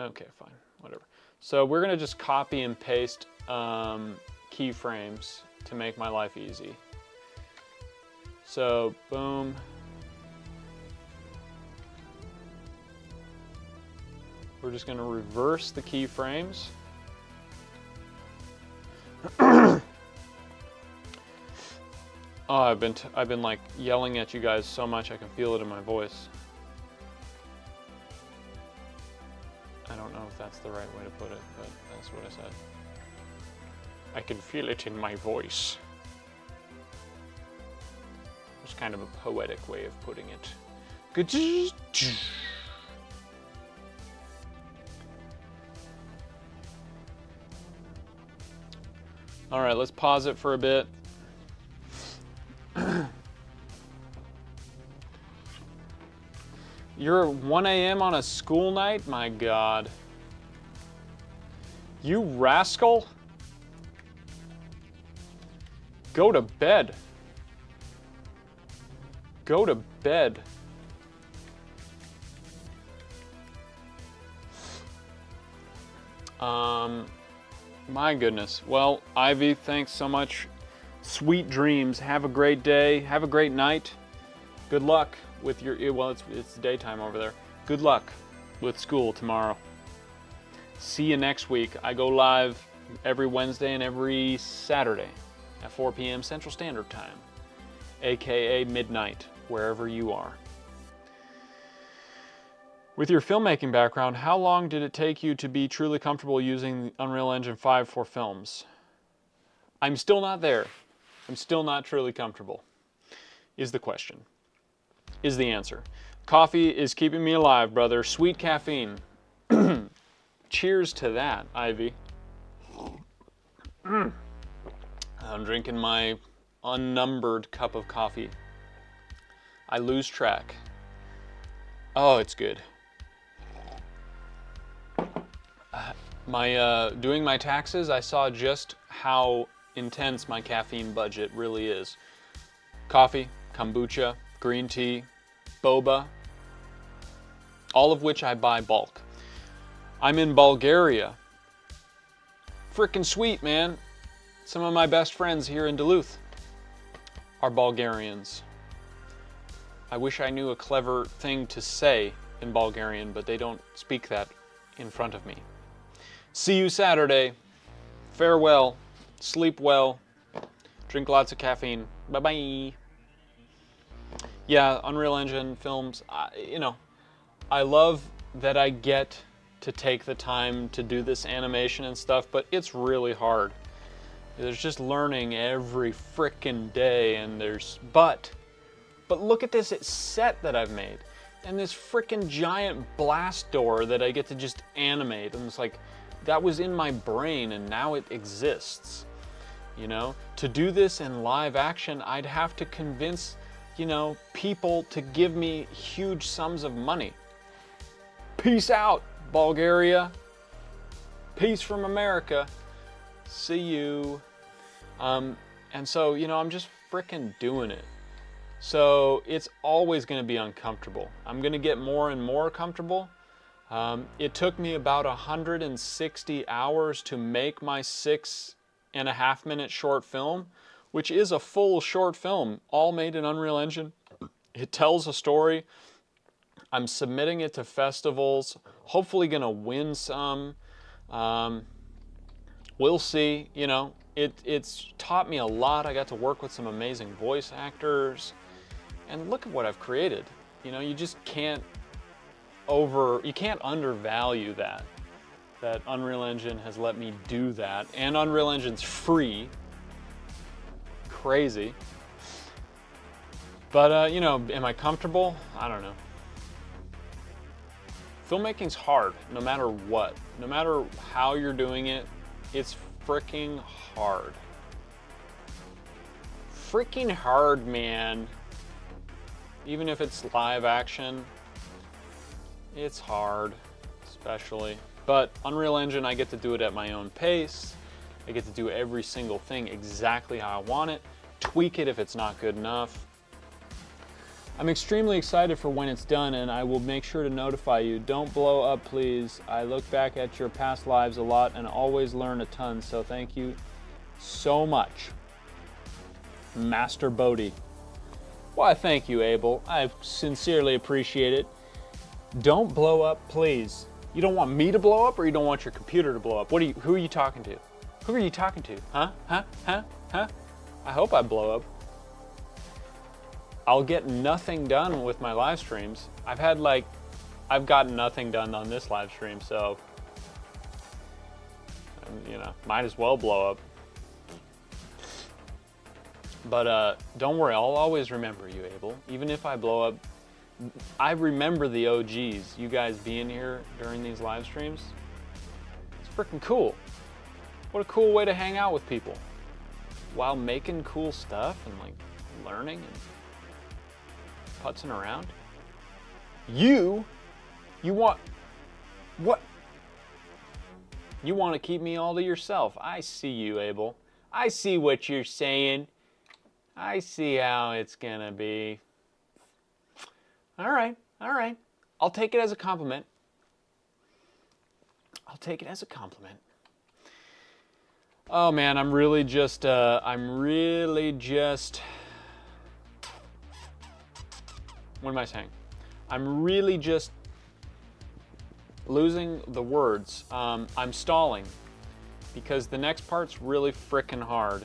Speaker 1: Okay, fine, whatever. So we're gonna just copy and paste keyframes to make my life easy. So, boom. We're just gonna reverse the keyframes. Oh, I've been like yelling at you guys so much I can feel it in my voice. I don't know if that's the right way to put it, but that's what I said. I can feel it in my voice. It's kind of a poetic way of putting it. All right, let's pause it for a bit. You're 1 a.m. on a school night? My God. You rascal. Go to bed. Go to bed. My goodness. Well, Ivy, thanks so much. Sweet dreams. Have a great day. Have a great night. Good luck with your, well, it's daytime over there. Good luck with school tomorrow. See you next week. I go live every Wednesday and every Saturday at 4 p.m. Central Standard Time, aka midnight, wherever you are. With your filmmaking background, how long did it take you to be truly comfortable using the Unreal Engine 5 for films? I'm still not there. I'm still not truly comfortable, is the question. Is the answer. Coffee is keeping me alive, brother. Sweet caffeine. Cheers to that, Ivy. I'm drinking my unnumbered cup of coffee. I lose track. Oh, it's good. Doing my taxes, I saw just how intense my caffeine budget really is. Coffee, kombucha, green tea, boba, all of which I buy bulk. I'm in Bulgaria. Frickin' sweet, man. Some of my best friends here in Duluth are Bulgarians. I wish I knew a clever thing to say in Bulgarian, but they don't speak that in front of me. See you Saturday. Farewell. Sleep well. Drink lots of caffeine. Bye-bye. Yeah, Unreal Engine films, you know, I love that I get to take the time to do this animation and stuff, but it's really hard. There's just learning every frickin' day, and but look at this set that I've made, and this frickin' giant blast door that I get to just animate, and it's like, that was in my brain, and now it exists, you know? To do this in live action, I'd have to convince, you know, people to give me huge sums of money. Peace out, Bulgaria. Peace from America. See you. And so, you know, I'm just frickin' doing it. So it's always gonna be uncomfortable. I'm gonna get more and more comfortable. It took me about 160 hours to make my 6.5-minute short film, which is a full short film, all made in Unreal Engine. It tells a story. I'm submitting it to festivals, hopefully gonna win some. We'll see, you know. It's taught me a lot. I got to work with some amazing voice actors. And look at what I've created. You know, you just can't undervalue that Unreal Engine has let me do that. And Unreal Engine's free. Crazy. But, you know, am I comfortable? I don't know. Filmmaking's hard, no matter what. No matter how you're doing it, it's freaking hard. Freaking hard, man. Even if it's live action, it's hard, especially. But Unreal Engine, I get to do it at my own pace. I get to do every single thing exactly how I want it, tweak it if it's not good enough. I'm extremely excited for when it's done, and I will make sure to notify you. Don't blow up, please. I look back at your past lives a lot and always learn a ton, so thank you so much. Master Bodhi. Why, thank you, Abel. I sincerely appreciate it. Don't blow up, please. You don't want me to blow up, or you don't want your computer to blow up? Who are you talking to? Who are you talking to? Huh? I hope I blow up. I'll get nothing done with my live streams. I've gotten nothing done on this live stream, so, you know, might as well blow up. But don't worry, I'll always remember you, Abel. Even if I blow up, I remember the OGs, you guys being here during these live streams. It's freaking cool. What a cool way to hang out with people while making cool stuff and like learning and putzing around. You want, what? You want to keep me all to yourself. I see you, Abel. I see what you're saying. I see how it's gonna be. All right. I'll take it as a compliment. I'll take it as a compliment. Oh man, I'm really just, what am I saying? I'm really just losing the words. I'm stalling because the next part's really frickin' hard.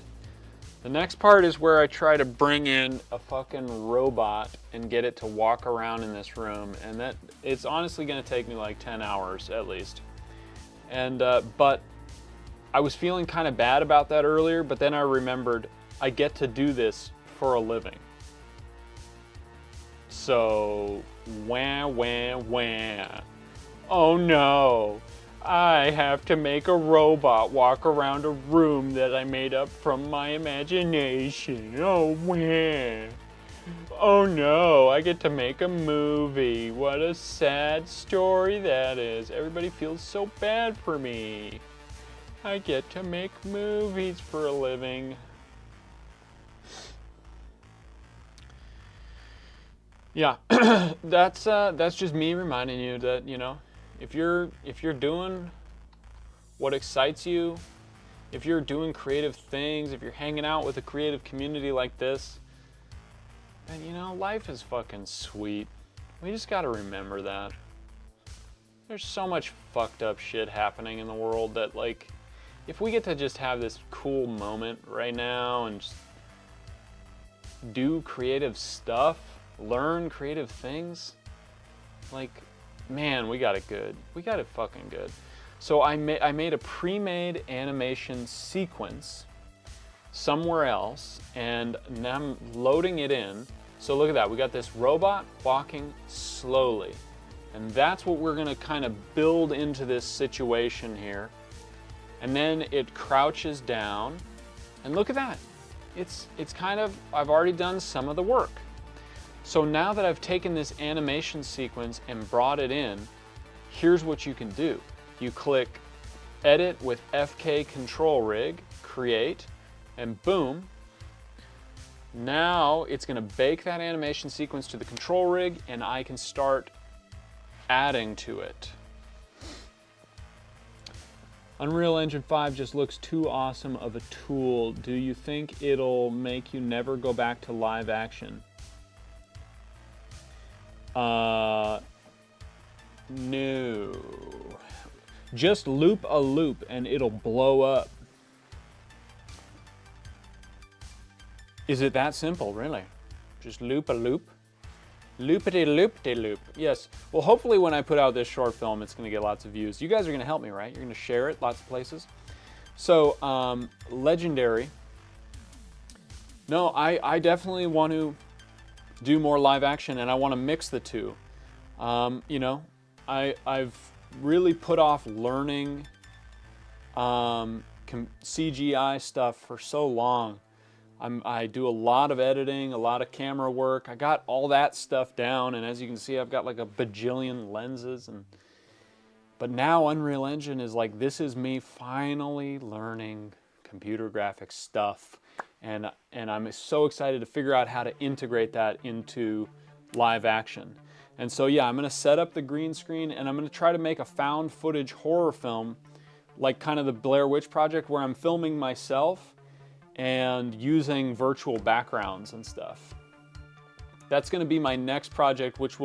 Speaker 1: The next part is where I try to bring in a fucking robot and get it to walk around in this room, and it's honestly gonna take me like 10 hours at least. And but I was feeling kind of bad about that earlier, but then I remembered I get to do this for a living. So, wah. Oh no, I have to make a robot walk around a room that I made up from my imagination. Oh, wah. Oh no, I get to make a movie. What a sad story that is. Everybody feels so bad for me. I get to make movies for a living. Yeah, that's just me reminding you that, you know, if you're doing what excites you, if you're doing creative things, if you're hanging out with a creative community like this, then, you know, life is fucking sweet. We just gotta remember that. There's so much fucked up shit happening in the world that, like, if we get to just have this cool moment right now and just do creative stuff, learn creative things, like, man, we got it good. We got it fucking good. So I made a pre-made animation sequence somewhere else, and now I'm loading it in. So look at that, we got this robot walking slowly. And that's what we're gonna kind of build into this situation here. And then it crouches down, and look at that. It's kind of, I've already done some of the work. So now that I've taken this animation sequence and brought it in, here's what you can do. You click Edit with FK Control Rig, Create, and boom. Now it's gonna bake that animation sequence to the control rig, and I can start adding to it. Unreal Engine 5 just looks too awesome of a tool. Do you think it'll make you never go back to live action? No. Just loop a loop and it'll blow up. Is it that simple, really? Just loop a loop? Loopity-loop-de-loop. Yes. Well, hopefully when I put out this short film, it's going to get lots of views. You guys are going to help me, right? You're going to share it lots of places. So, Legendary. No, I definitely want to do more live action, and I want to mix the two. You know, I've really put off learning CGI stuff for so long. I do a lot of editing, a lot of camera work. I got all that stuff down, and as you can see, I've got like a bajillion lenses. But now Unreal Engine is like, this is me finally learning computer graphics stuff, and I'm so excited to figure out how to integrate that into live action. And so yeah, I'm gonna set up the green screen, and I'm gonna try to make a found footage horror film, like kind of the Blair Witch Project, where I'm filming myself and using virtual backgrounds and stuff. That's gonna be my next project, which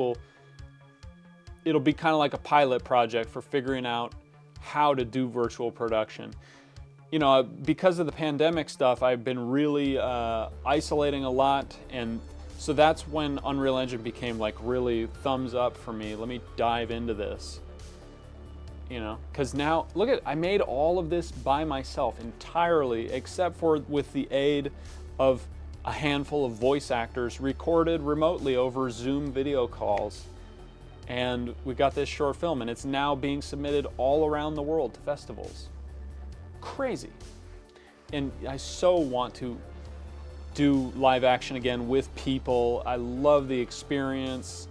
Speaker 1: it'll be kind of like a pilot project for figuring out how to do virtual production. You know, because of the pandemic stuff, I've been really isolating a lot, and so that's when Unreal Engine became like really thumbs up for me. Let me dive into this. You know, because now, look at, I made all of this by myself entirely, except for with the aid of a handful of voice actors recorded remotely over Zoom video calls. And we got this short film, and it's now being submitted all around the world to festivals. Crazy. And I so want to do live action again with people. I love the experience.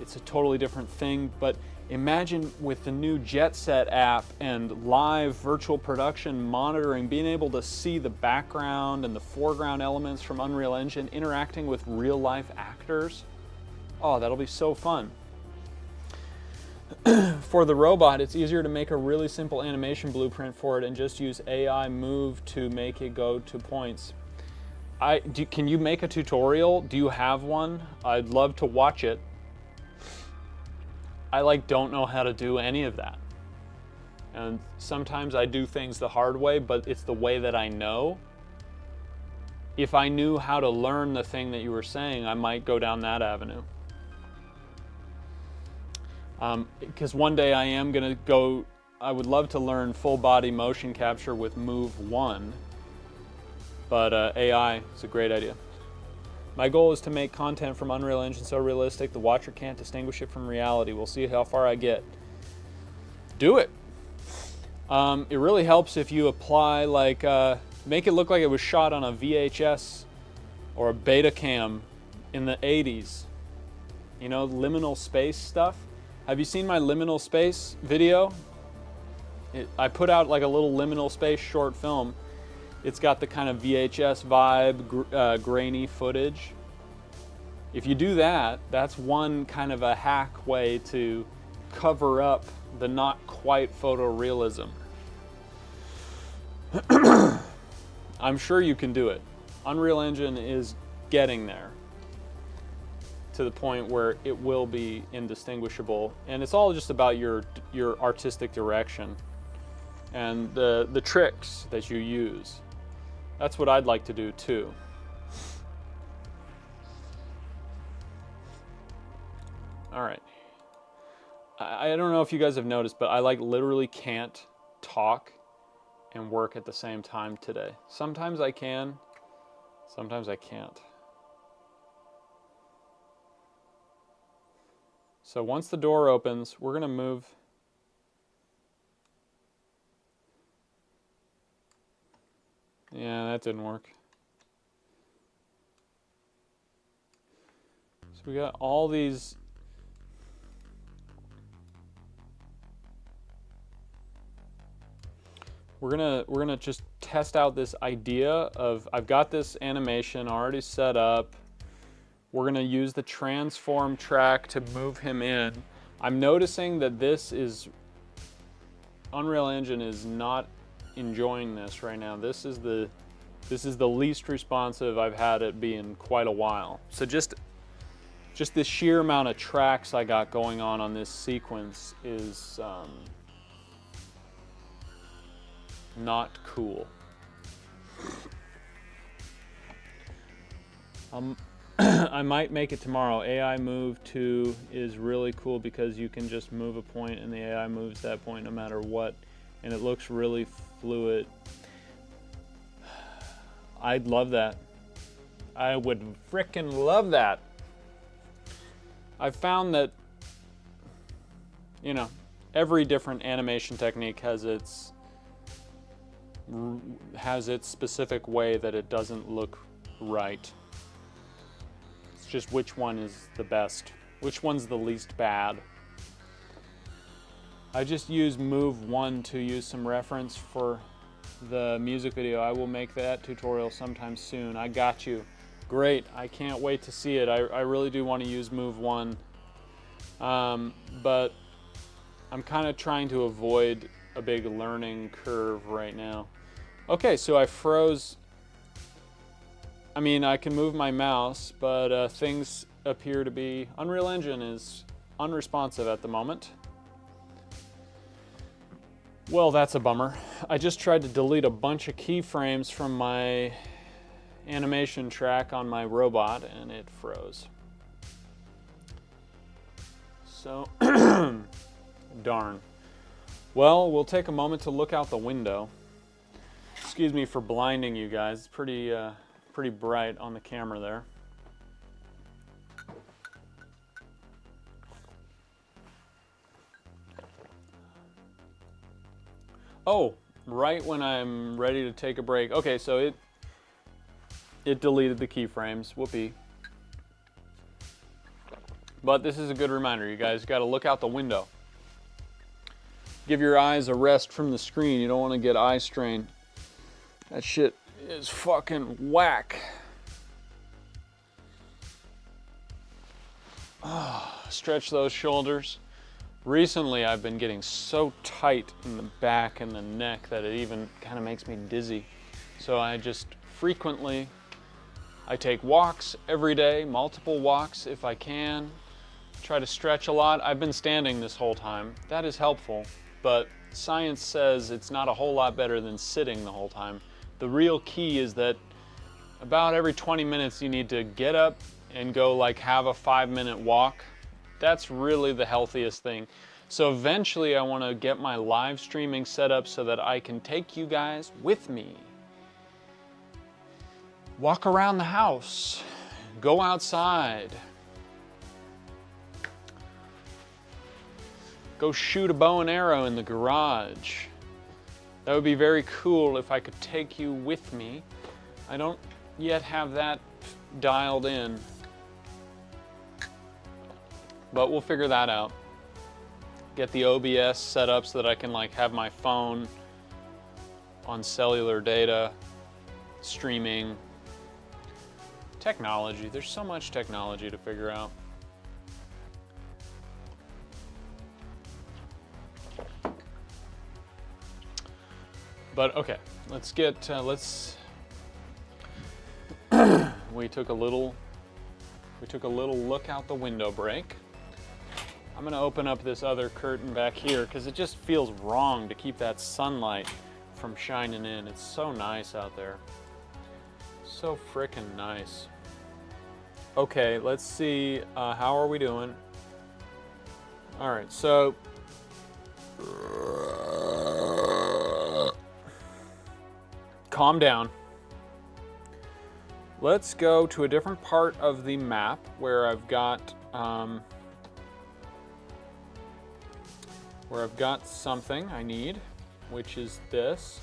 Speaker 1: It's a totally different thing, but imagine with the new Jet Set app and live virtual production monitoring, being able to see the background and the foreground elements from Unreal Engine interacting with real life actors. Oh, that'll be so fun. For the robot, it's easier to make a really simple animation blueprint for it and just use AI move to make it go to points. Can you make a tutorial? Do you have one? I'd love to watch it. I don't know how to do any of that. And sometimes I do things the hard way, but it's the way that I know. If I knew how to learn the thing that you were saying, I might go down that avenue. Because one day I am gonna go, I would love to learn full body motion capture with Move 1, but AI is a great idea. My goal is to make content from Unreal Engine so realistic the watcher can't distinguish it from reality. We'll see how far I get. Do it. It really helps if you apply, make it look like it was shot on a VHS or a Betacam in the 80s. You know, liminal space stuff. Have you seen my liminal space video? I put out like a little liminal space short film. It's got the kind of VHS vibe, grainy footage. If you do that, that's one kind of a hack way to cover up the not quite photorealism. I'm sure you can do it. Unreal Engine is getting there. to the point where it will be indistinguishable. And it's all just about your artistic direction and the tricks that you use. That's what I'd like to do too. All right. I don't know if you guys have noticed, but I like literally can't talk and work at the same time today. Sometimes I can, sometimes I can't. So once the door opens, we're gonna move. Yeah, that didn't work. So we got all these. We're gonna just test out this idea of, I've got this animation already set up. We're gonna use the transform track to move him in. I'm noticing that Unreal Engine is not enjoying this right now. This is the least responsive I've had it be in quite a while. So just the sheer amount of tracks I got going on this sequence is not cool. I might make it tomorrow. AI move to is really cool because you can just move a point and the AI moves that point no matter what, and it looks really fluid. I'd love that. I would frickin' love that. I've found that, you know, every different animation technique has its specific way that it doesn't look right. It's just which one is the best, which one's the least bad. I just use Move 1 to use some reference for the music video. I will make that tutorial sometime soon. I got you. Great, I can't wait to see it. I really do want to use Move 1, but I'm kind of trying to avoid a big learning curve right now. Okay, so I froze. I mean, I can move my mouse, but things appear to be, Unreal Engine is unresponsive at the moment. Well, that's a bummer. I just tried to delete a bunch of keyframes from my animation track on my robot and it froze. So, darn. Well, we'll take a moment to look out the window. Excuse me for blinding you guys. It's pretty bright on the camera there. Oh, right when I'm ready to take a break. Okay, so it deleted the keyframes. Whoopee. But this is a good reminder. You guys got to look out the window. Give your eyes a rest from the screen. You don't want to get eye strain. That shit is fucking whack. Oh, stretch those shoulders. Recently, I've been getting so tight in the back and the neck that it even kind of makes me dizzy. So I just frequently, I take walks every day, multiple walks if I can. Try to stretch a lot. I've been standing this whole time. That is helpful, but science says it's not a whole lot better than sitting the whole time. The real key is that about every 20 minutes you need to get up and go like have a 5-minute walk. That's really the healthiest thing. So eventually I want to get my live streaming set up so that I can take you guys with me. Walk around the house, go outside, go shoot a bow and arrow in the garage. That would be very cool if I could take you with me. I don't yet have that dialed in, but we'll figure that out. Get the OBS set up so that I can like have my phone on cellular data, streaming. Technology, there's so much technology to figure out. But okay, let's get, we took a little We took a little look out the window break. I'm gonna open up this other curtain back here because it just feels wrong to keep that sunlight from shining in. It's so nice out there. So frickin' nice. Okay, let's see, how are we doing? All right, so calm down. Let's go to a different part of the map where I've got something I need, which is this.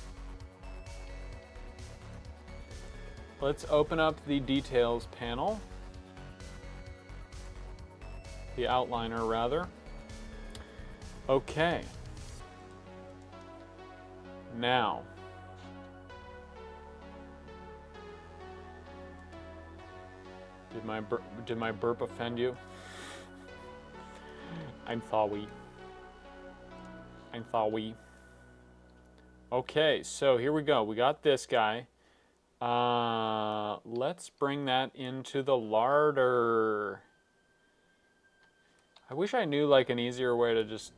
Speaker 1: Let's open up the details panel, the outliner rather. Okay. Now, did my burp offend you? I'm sorry. Okay, so here we go. We got this guy. Let's bring that into the larder. I wish I knew like an easier way to just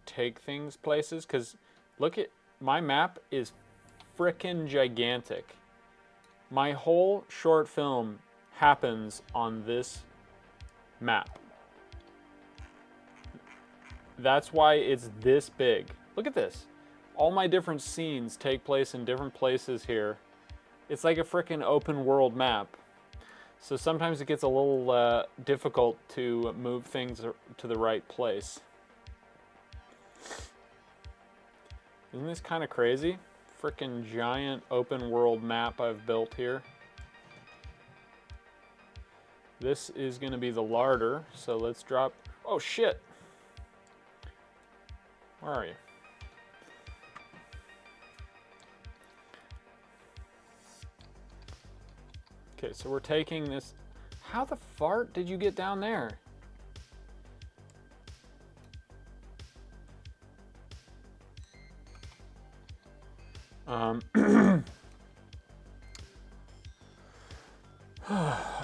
Speaker 1: take things places, because look at my map is frickin' gigantic. My whole short film happens on this map. That's why it's this big. Look at this. All my different scenes take place in different places here. It's like a frickin' open world map. So sometimes it gets a little difficult to move things to the right place. Isn't this kind of crazy? Frickin' giant open world map I've built here. This is gonna be the larder, so let's drop, oh shit! Where are you? Okay, so we're taking this. How the fart did you get down there?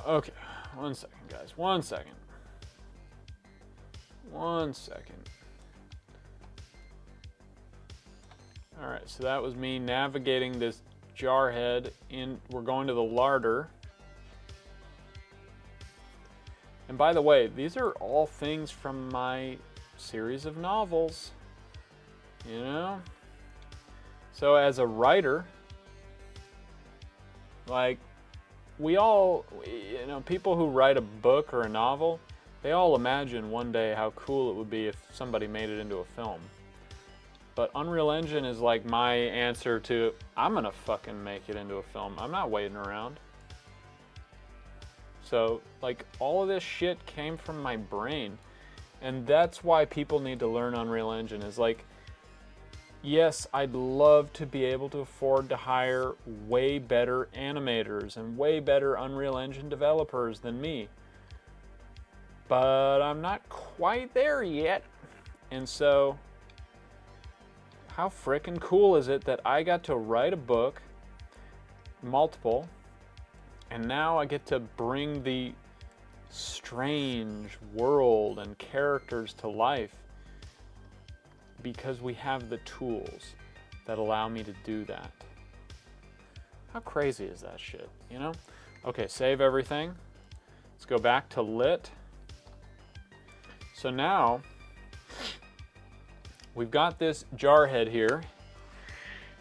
Speaker 1: Okay, one second, guys. One second. All right, so that was me navigating this jar head in. We're going to the larder. And by the way, these are all things from my series of novels, you know? So as a writer, like, we all, you know, people who write a book or a novel, they all imagine one day how cool it would be if somebody made it into a film. But Unreal Engine is like my answer to, I'm gonna fucking make it into a film. I'm not waiting around. So, like, all of this shit came from my brain. And that's why people need to learn Unreal Engine, is like, yes, I'd love to be able to afford to hire way better animators and way better Unreal Engine developers than me. But I'm not quite there yet. And so, how frickin' cool is it that I got to write a book, multiple, and now I get to bring the strange world and characters to life because we have the tools that allow me to do that. How crazy is that shit, you know? Okay, save everything. Let's go back to lit. So now, we've got this jar head here.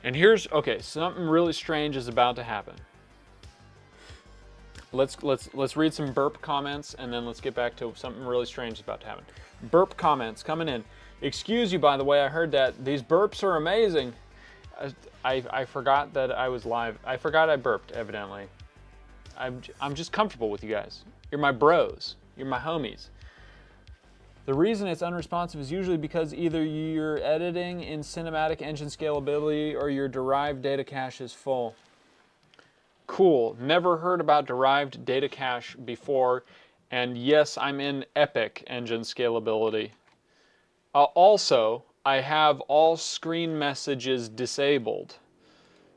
Speaker 1: And here's, okay, something really strange is about to happen. Let's read some burp comments, and then let's get back to something really strange is about to happen. Burp comments coming in. Excuse you, by the way, I heard that. These burps are amazing. I forgot that I was live. I forgot I burped, evidently. I'm just comfortable with you guys. You're my bros. You're my homies. The reason it's unresponsive is usually because either you're editing in cinematic engine scalability or your derived data cache is full. Cool. Never heard about derived data cache before. And yes, I'm in Epic engine scalability. Also, I have all screen messages disabled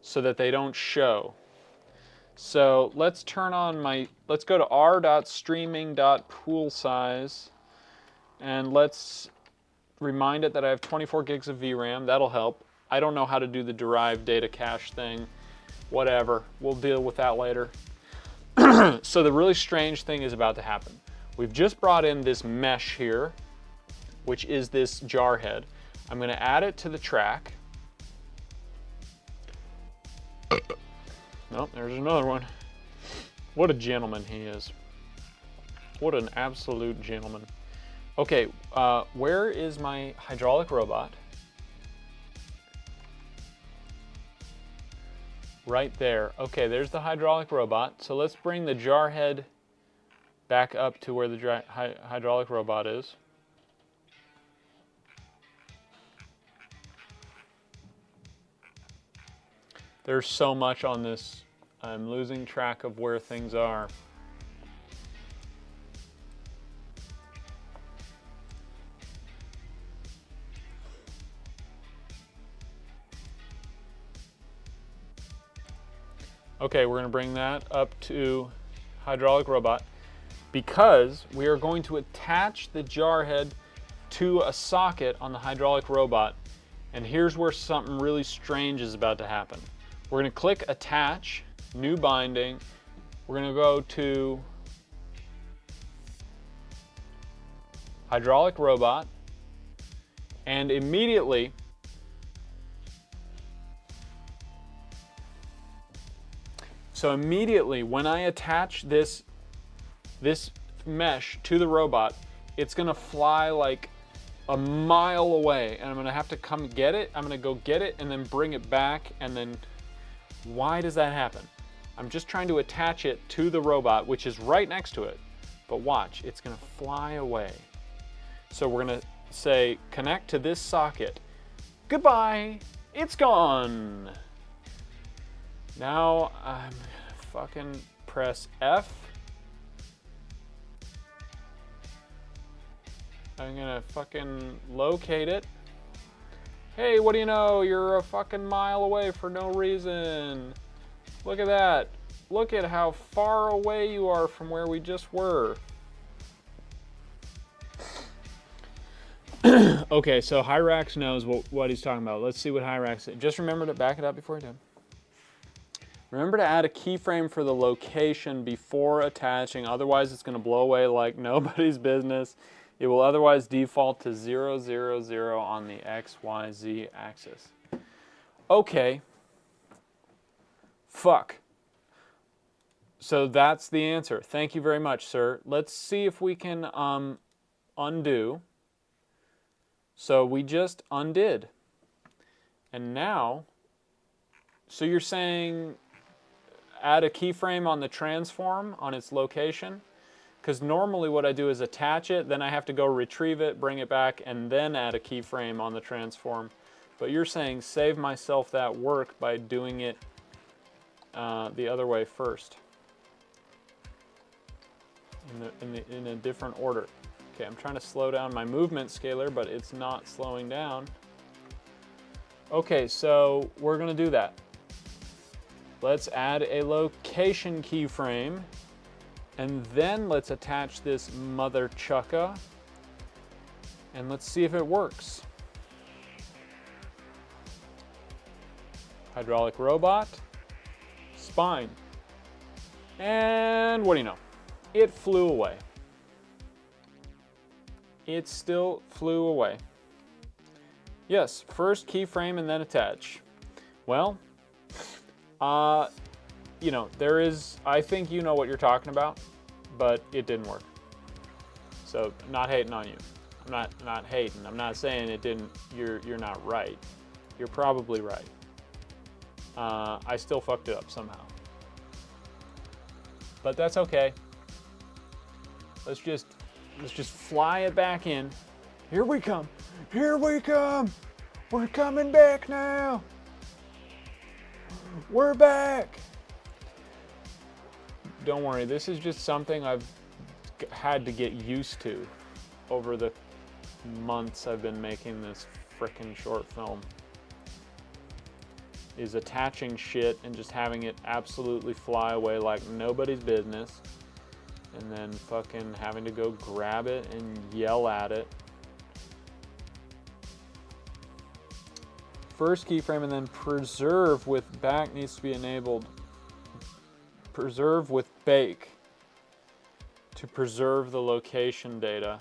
Speaker 1: so that they don't show. So let's turn on let's go to r.streaming.poolsize, and let's remind it that I have 24 gigs of VRAM. That'll help. I don't know how to do the derived data cache thing. Whatever, we'll deal with that later. So the really strange thing is about to happen. We've just brought in this mesh here, which is this jar head. I'm gonna add it to the track. Oh, there's another one. What a gentleman he is. What an absolute gentleman. Okay, where is my hydraulic robot? Right there. Okay, there's the hydraulic robot. So let's bring the jar head back up to where the hydraulic robot is. There's so much on this. I'm losing track of where things are. Okay, we're going to bring that up to hydraulic robot because we are going to attach the jar head to a socket on the hydraulic robot. And here's where something really strange is about to happen. We're going to click attach, new binding. We're going to go to hydraulic robot, and immediately when I attach this mesh to the robot, it's going to fly like a mile away, and I'm going to have to come get it. I'm going to go get it and then bring it back, and then why does that happen? I'm just trying to attach it to the robot, which is right next to it. But watch, it's going to fly away. So we're going to say connect to this socket. Goodbye, it's gone. Now I'm going to fucking press F. I'm going to fucking locate it. Hey, what do you know? You're a fucking mile away for no reason. Look at that. Look at how far away you are from where we just were. Okay, so Hyrax knows what he's talking about. Let's see what Hyrax is. Just remember to back it up before you do. Remember to add a keyframe for the location before attaching, otherwise it's going to blow away like nobody's business. It will otherwise default to 0, 0, 0 on the X, Y, Z axis. Okay. Fuck. So that's the answer. Thank you very much, sir. Let's see if we can undo. So we just undid. And now, so you're saying add a keyframe on the transform on its location? Because normally what I do is attach it, then I have to go retrieve it, bring it back, and then add a keyframe on the transform. But you're saying save myself that work by doing it the other way first. In a different order. Okay, I'm trying to slow down my movement scaler, but it's not slowing down. Okay, so we're going to do that. Let's add a location keyframe. And then let's attach this mother chucka, and let's see if it works. Hydraulic robot, spine, and what do you know? It flew away. It still flew away. Yes, first keyframe and then attach. Well, you know, there is, I think you know what you're talking about, but it didn't work. So, not hating on you. I'm not hating. I'm not saying it didn't, you're not right. You're probably right. I still fucked it up somehow. But that's okay. Let's just fly it back in. Here we come. Here we come. We're coming back now. We're back. Don't worry, this is just something I've had to get used to over the months I've been making this frickin' short film. is attaching shit and just having it absolutely fly away like nobody's business, and then fucking having to go grab it and yell at it. First keyframe, and then preserve with back needs to be enabled. Preserve with bake to preserve the location data.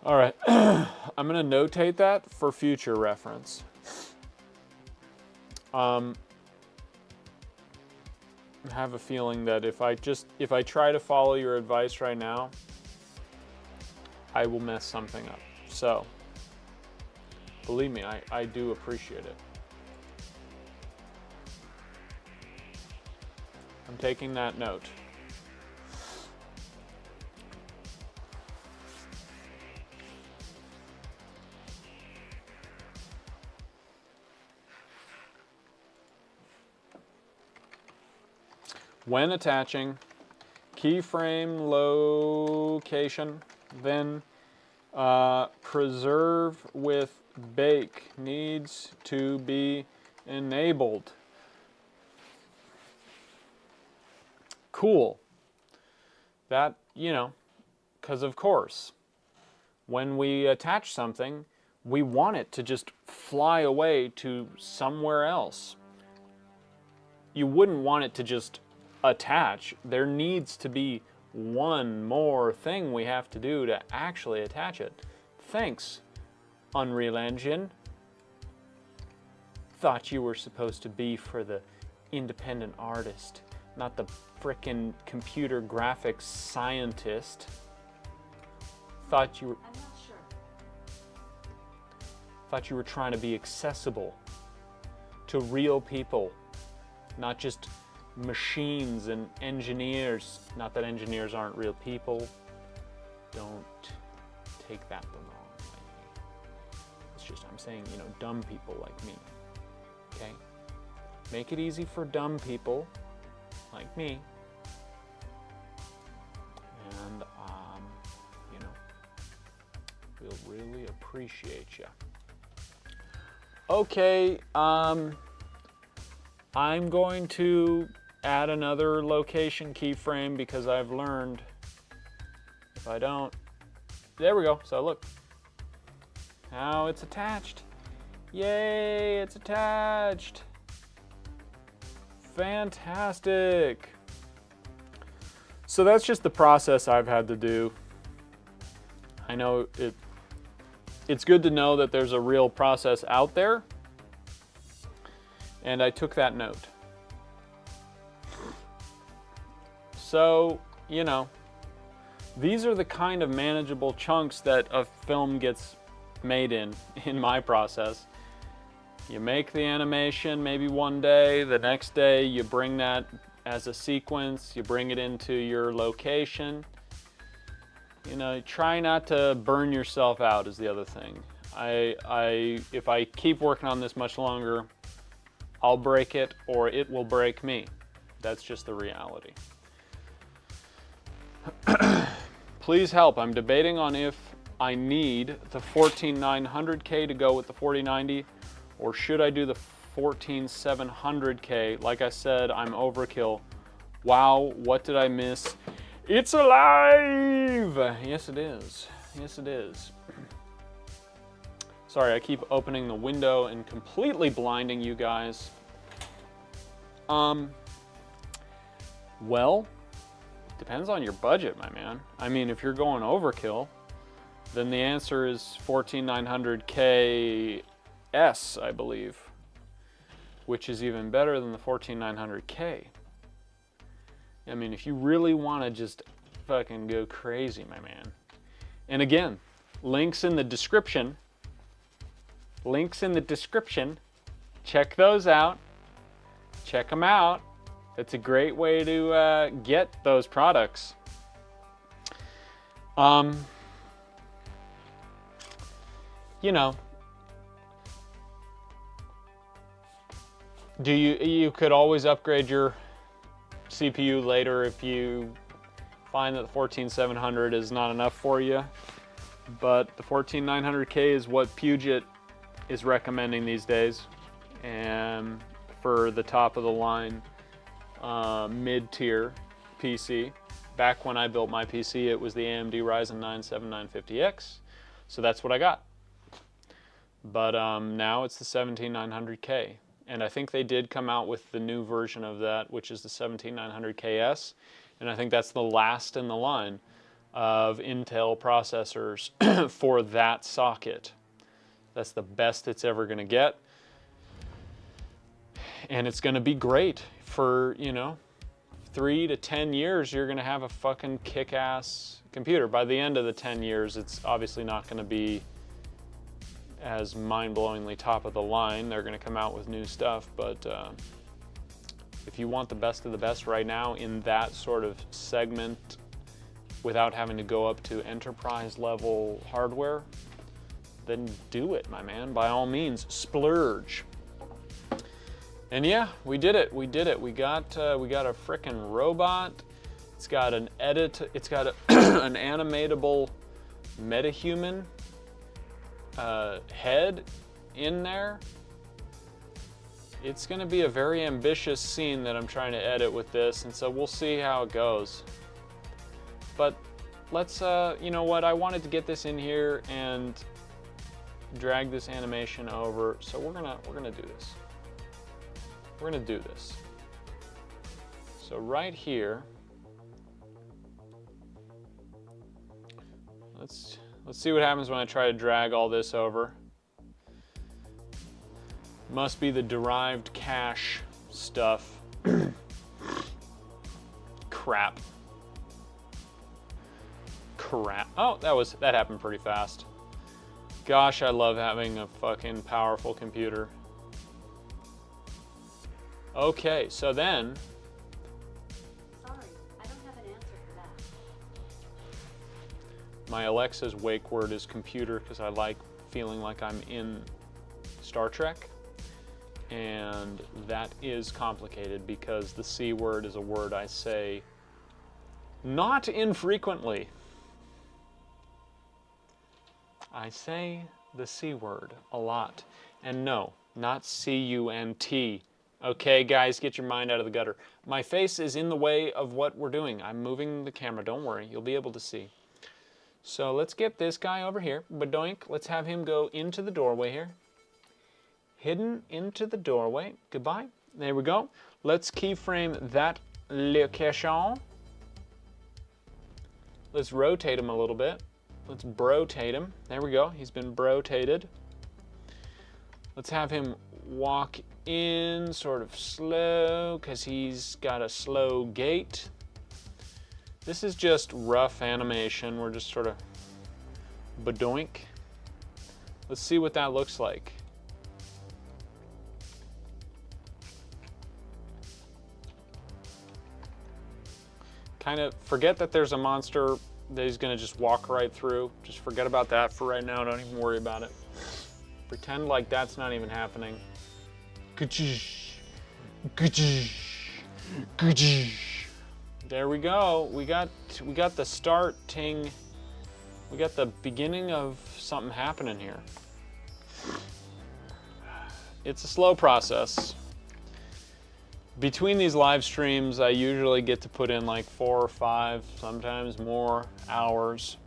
Speaker 1: All right, I'm gonna notate that for future reference. I have a feeling that if I try to follow your advice right now, I will mess something up. So, believe me, I do appreciate it. I'm taking that note. When attaching keyframe location, then preserve with bake needs to be enabled. Cool. That, you know, because of course, when we attach something, we want it to just fly away to somewhere else. You wouldn't want it to just attach. There needs to be one more thing we have to do to actually attach it. Thanks, Unreal Engine. Thought you were supposed to be for the independent artist, not the frickin' computer graphics scientist. Thought you were...
Speaker 2: I'm not sure.
Speaker 1: Thought you were trying to be accessible to real people, not just machines and engineers. Not that engineers aren't real people. Don't take that the wrong way. It's just, I'm saying, you know, dumb people like me. Okay? Make it easy for dumb people like me. And, you know, we'll really appreciate you. Okay, I'm going to add another location keyframe because I've learned if I don't, there we go. So look, now it's attached. Yay, it's attached. Fantastic. So that's just the process I've had to do. I know it's good to know that there's a real process out there, and I took that note. So, you know, these are the kind of manageable chunks that a film gets made in my process. You make the animation maybe one day, the next day you bring that as a sequence, you bring it into your location. You know, try not to burn yourself out is the other thing. If I keep working on this much longer, I'll break it or it will break me. That's just the reality. Please help. I'm debating on if I need the 14900K to go with the 4090, or should I do the 14700K? Like I said, I'm overkill. Wow, what did I miss? It's alive! Yes, it is. Yes, it is. Sorry, I keep opening the window and completely blinding you guys. Well, depends on your budget, my man. I mean, if you're going overkill, then the answer is 14900K S, I believe, which is even better than the 14900K. I mean, if you really want to just fucking go crazy, my man. And again, links in the description. Links in the description. Check those out. Check them out. It's a great way to get those products. You know, you could always upgrade your CPU later if you find that the 14700 is not enough for you. But the 14900K is what Puget is recommending these days. and for the top of the line mid-tier PC. Back when I built my PC, it was the AMD Ryzen 9 7950X, so that's what I got. But now it's the 17900K, and I think they did come out with the new version of that, which is the 17900KS, and I think that's the last in the line of Intel processors for that socket. That's the best it's ever going to get, and it's going to be great for, you know, 3 to 10 years. You're going to have a fucking kick-ass computer. By the end of the 10 years, it's obviously not going to be as mind-blowingly top of the line. They're going to come out with new stuff, but if you want the best of the best right now in that sort of segment without having to go up to enterprise level hardware, then do it, my man. By all means, splurge. And yeah, we did it. We did it. We got a frickin' robot. It's got an It's got an animatable metahuman head in there. It's gonna be a very ambitious scene that I'm trying to edit with this, and so we'll see how it goes. But let's, you know what? I wanted to get this in here and drag this animation over, so we're gonna do this. We're gonna do this. So right here, let's see what happens when I try to drag all this over. Must be the derived cache stuff. Crap. Oh, that happened pretty fast. Gosh, I love having a fucking powerful computer. Okay, so then.
Speaker 2: Sorry, I don't have an answer for that.
Speaker 1: My Alexa's wake word is computer because I like feeling like I'm in Star Trek. And that is complicated because the C word is a word I say not infrequently. I say the C word a lot. And no, not C-U-N-T. Okay, guys, get your mind out of the gutter. My face is in the way of what we're doing. I'm moving the camera. Don't worry. You'll be able to see. So let's get this guy over here. Badoink. Let's have him go into the doorway here. Hidden into the doorway. Goodbye. There we go. Let's keyframe that location. Let's rotate him a little bit. Let's brotate him. There we go. He's been brotated. Let's have him walk in sort of slow because he's got a slow gait. This is just rough animation. We're just sort of badoink. Let's see what that looks like. Kind of forget that there's a monster that he's gonna just walk right through. Just forget about that for right now. Don't even worry about it. Pretend like that's not even happening. There we go. We got the starting. We got the beginning of something happening here. It's a slow process. Between these live streams, I usually get to put in like 4 or 5, sometimes more hours.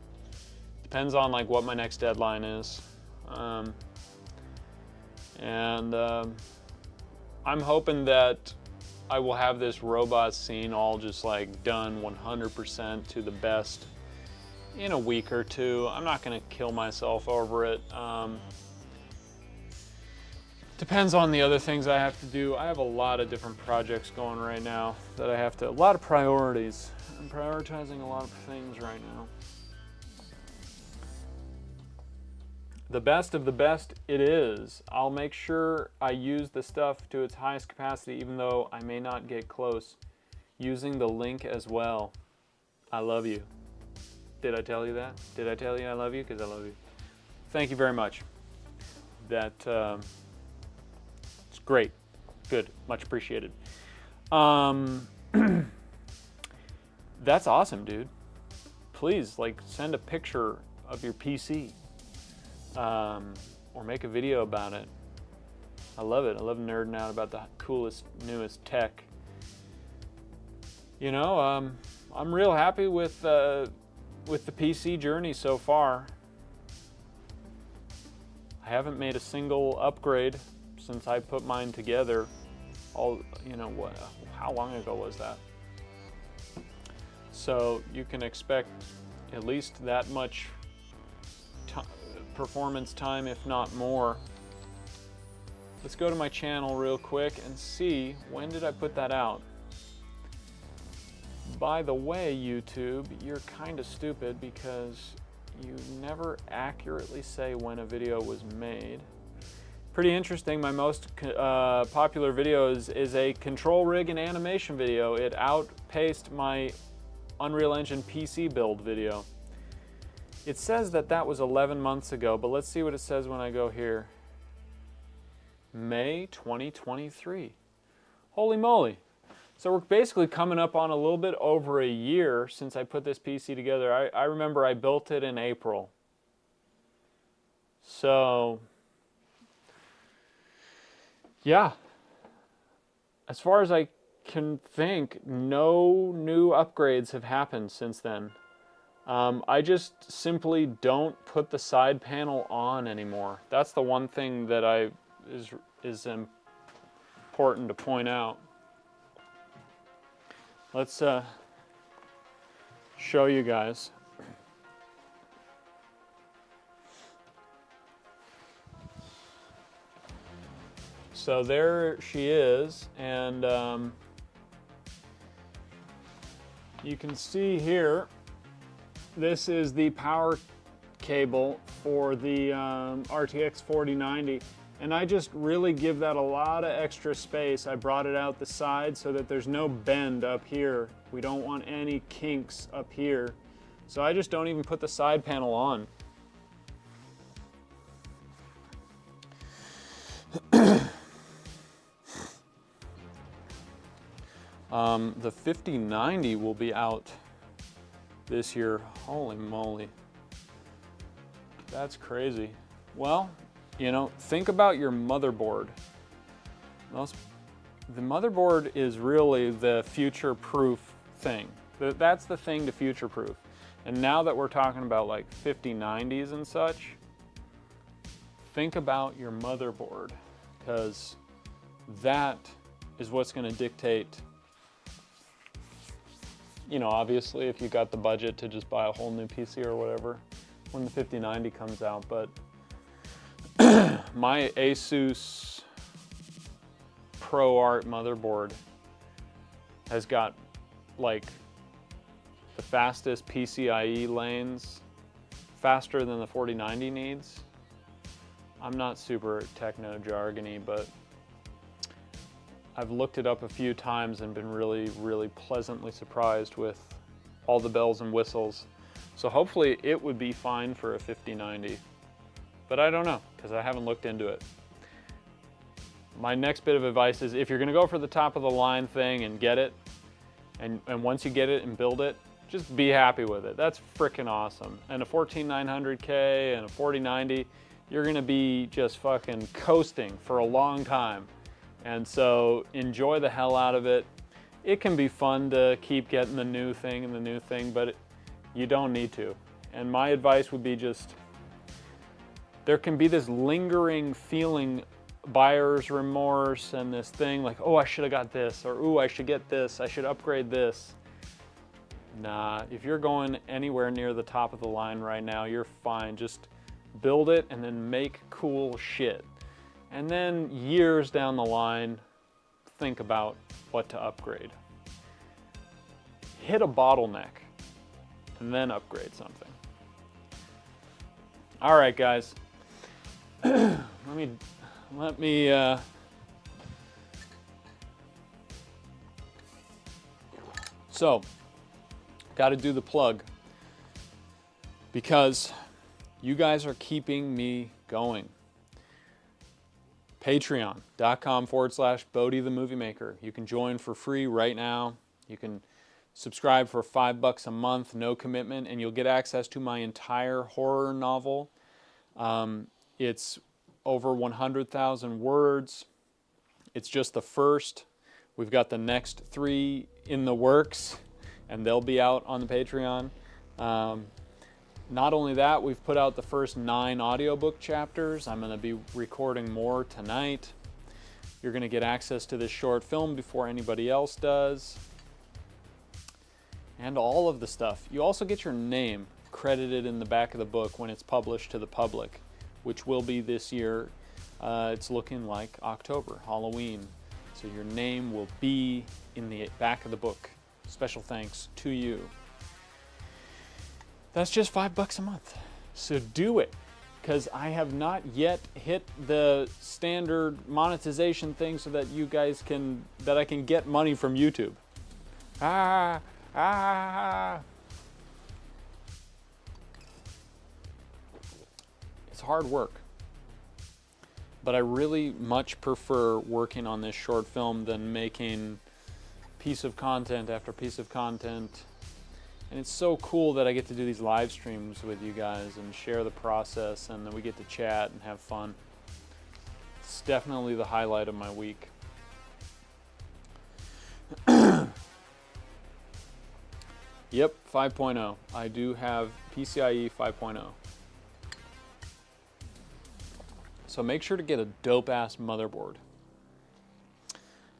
Speaker 1: Depends on like what my next deadline is. I'm hoping that I will have this robot scene all just like done 100% to the best in a week or two. I'm not gonna kill myself over it. Depends on the other things I have to do. I have a lot of different projects going right now that I have to, a lot of priorities. I'm prioritizing a lot of things right now. The best of the best it is. I'll make sure I use the stuff to its highest capacity, even though I may not get close, using the link as well. I love you. Did I tell you that? Did I tell you I love you? Because I love you. Thank you very much. It's great. Good. Much appreciated. That's awesome, dude. Please, like, send a picture of your PC. Or make a video about it. I love it. I love nerding out about the coolest, newest tech. You know, I'm real happy with the PC journey so far. I haven't made a single upgrade since I put mine together. How long ago was that? So you can expect at least that much performance time, if not more. Let's go to my channel real quick and see, when did I put that out? By the way, YouTube, you're kind of stupid because you never accurately say when a video was made. Pretty interesting. My most popular video is a control rig and animation video. It outpaced my Unreal Engine PC build video. It says that was 11 months ago, but let's see what it says when I go here. May 2023. Holy moly. So we're basically coming up on a little bit over a year since I put this PC together. I remember I built it in April. So, yeah. As far as I can think, no new upgrades have happened since then. I just simply don't put the side panel on anymore. That's the one thing that is important to point out. Let's show you guys. So there she is, and you can see here, this is the power cable for the RTX 4090. And I just really give that a lot of extra space. I brought it out the side so that there's no bend up here. We don't want any kinks up here. So I just don't even put the side panel on. The 5090 will be out this year. Holy moly. That's crazy. Well, you know, think about your motherboard. The motherboard is really the future-proof thing. That's the thing to future-proof. And now that we're talking about like 5090s and such, think about your motherboard, because that is what's going to dictate, you know, obviously if you got the budget to just buy a whole new PC or whatever when the 5090 comes out, but my ASUS ProArt motherboard has got like the fastest PCIe lanes, faster than the 4090 needs. I'm not super techno jargony, but I've looked it up a few times and been really, really pleasantly surprised with all the bells and whistles. So hopefully it would be fine for a 5090. But I don't know, because I haven't looked into it. My next bit of advice is, if you're going to go for the top of the line thing and get it, and once you get it and build it, just be happy with it. That's freaking awesome. And a 14900K and a 4090, you're going to be just fucking coasting for a long time. And so enjoy the hell out of it. It can be fun to keep getting the new thing, but you don't need to. And my advice would be just, there can be this lingering feeling, buyer's remorse, and this thing like, oh, I should have got this, or ooh, I should get this, I should upgrade this. Nah, if you're going anywhere near the top of the line right now, you're fine. Just build it and then make cool shit. And then years down the line, think about what to upgrade. Hit a bottleneck and then upgrade something. All right, guys. Let me so got to do the plug, because you guys are keeping me going. Patreon.com/Bodie the Movie Maker. You can join for free right now. You can subscribe for $5 a month, no commitment, and you'll get access to my entire horror novel. It's over 100,000 words. It's just the first. We've got the next 3 in the works, and they'll be out on the Patreon. Not only that, we've put out the first 9 audiobook chapters. I'm going to be recording more tonight. You're going to get access to this short film before anybody else does. And all of the stuff. You also get your name credited in the back of the book when it's published to the public, which will be this year. It's looking like October, Halloween. So your name will be in the back of the book. Special thanks to you. That's just $5 a month. So do it, because I have not yet hit the standard monetization thing so that you guys can, that I can get money from YouTube. It's hard work. But I really much prefer working on this short film than making piece of content after piece of content. And it's so cool that I get to do these live streams with you guys and share the process, and then we get to chat and have fun. It's definitely the highlight of my week. Yep, 5.0. I do have PCIe 5.0. So make sure to get a dope-ass motherboard.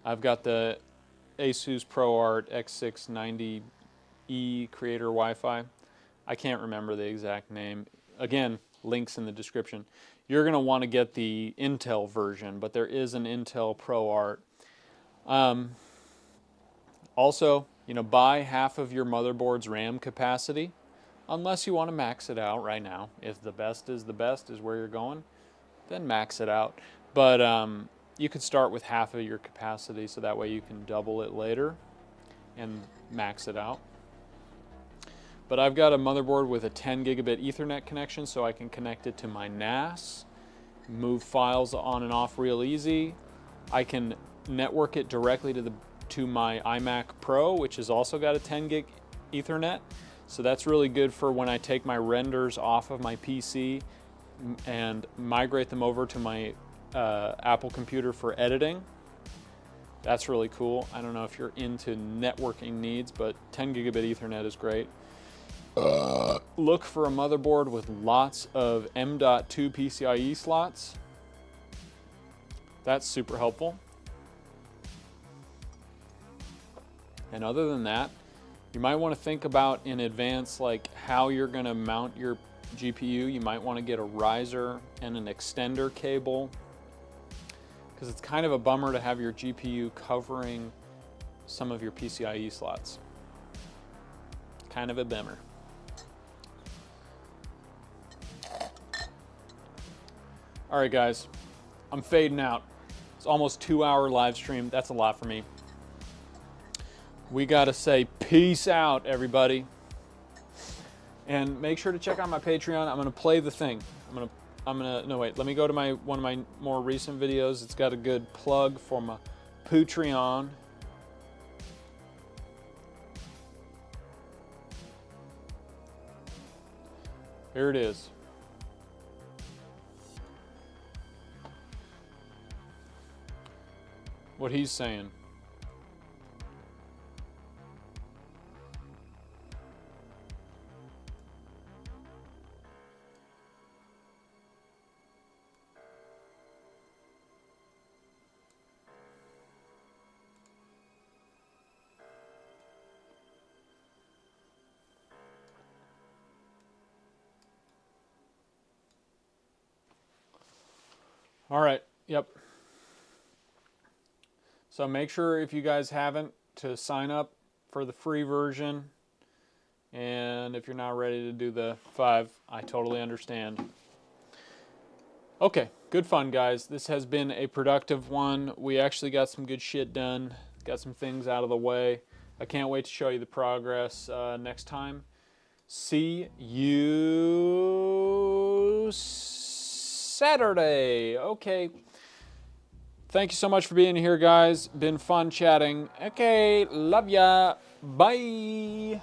Speaker 1: I've got the ASUS ProArt X690E Creator Wi-Fi. I can't remember the exact name. Again, links in the description. You're going to want to get the Intel version, but there is an Intel ProArt. Also, buy half of your motherboard's RAM capacity, unless you want to max it out right now. If the best is where you're going, then max it out. But you could start with half of your capacity, so that way you can double it later and max it out. But I've got a motherboard with a 10 gigabit Ethernet connection, so I can connect it to my NAS, move files on and off real easy. I can network it directly to my iMac Pro, which has also got a 10 gig Ethernet. So that's really good for when I take my renders off of my PC and migrate them over to my Apple computer for editing. That's really cool. I don't know if you're into networking needs, but 10 gigabit Ethernet is great. Look for a motherboard with lots of M.2 PCIe slots. That's super helpful. And other than that, you might want to think about in advance like how you're going to mount your GPU. You might want to get a riser and an extender cable, because it's kind of a bummer to have your GPU covering some of your PCIe slots. Kind of a bummer. All right, guys, I'm fading out. It's almost 2-hour live stream. That's a lot for me. We gotta say peace out, everybody. And make sure to check out my Patreon. I'm gonna play the thing. No wait, let me go to one of my more recent videos. It's got a good plug for my Patreon. Here it is. What he's saying. All right, yep. So make sure, if you guys haven't, to sign up for the free version. And if you're not ready to do the 5, I totally understand. Okay, good fun, guys. This has been a productive one. We actually got some good shit done, got some things out of the way. I can't wait to show you the progress next time. See you Saturday. Okay. Thank you so much for being here, guys. Been fun chatting. Okay, love ya. Bye.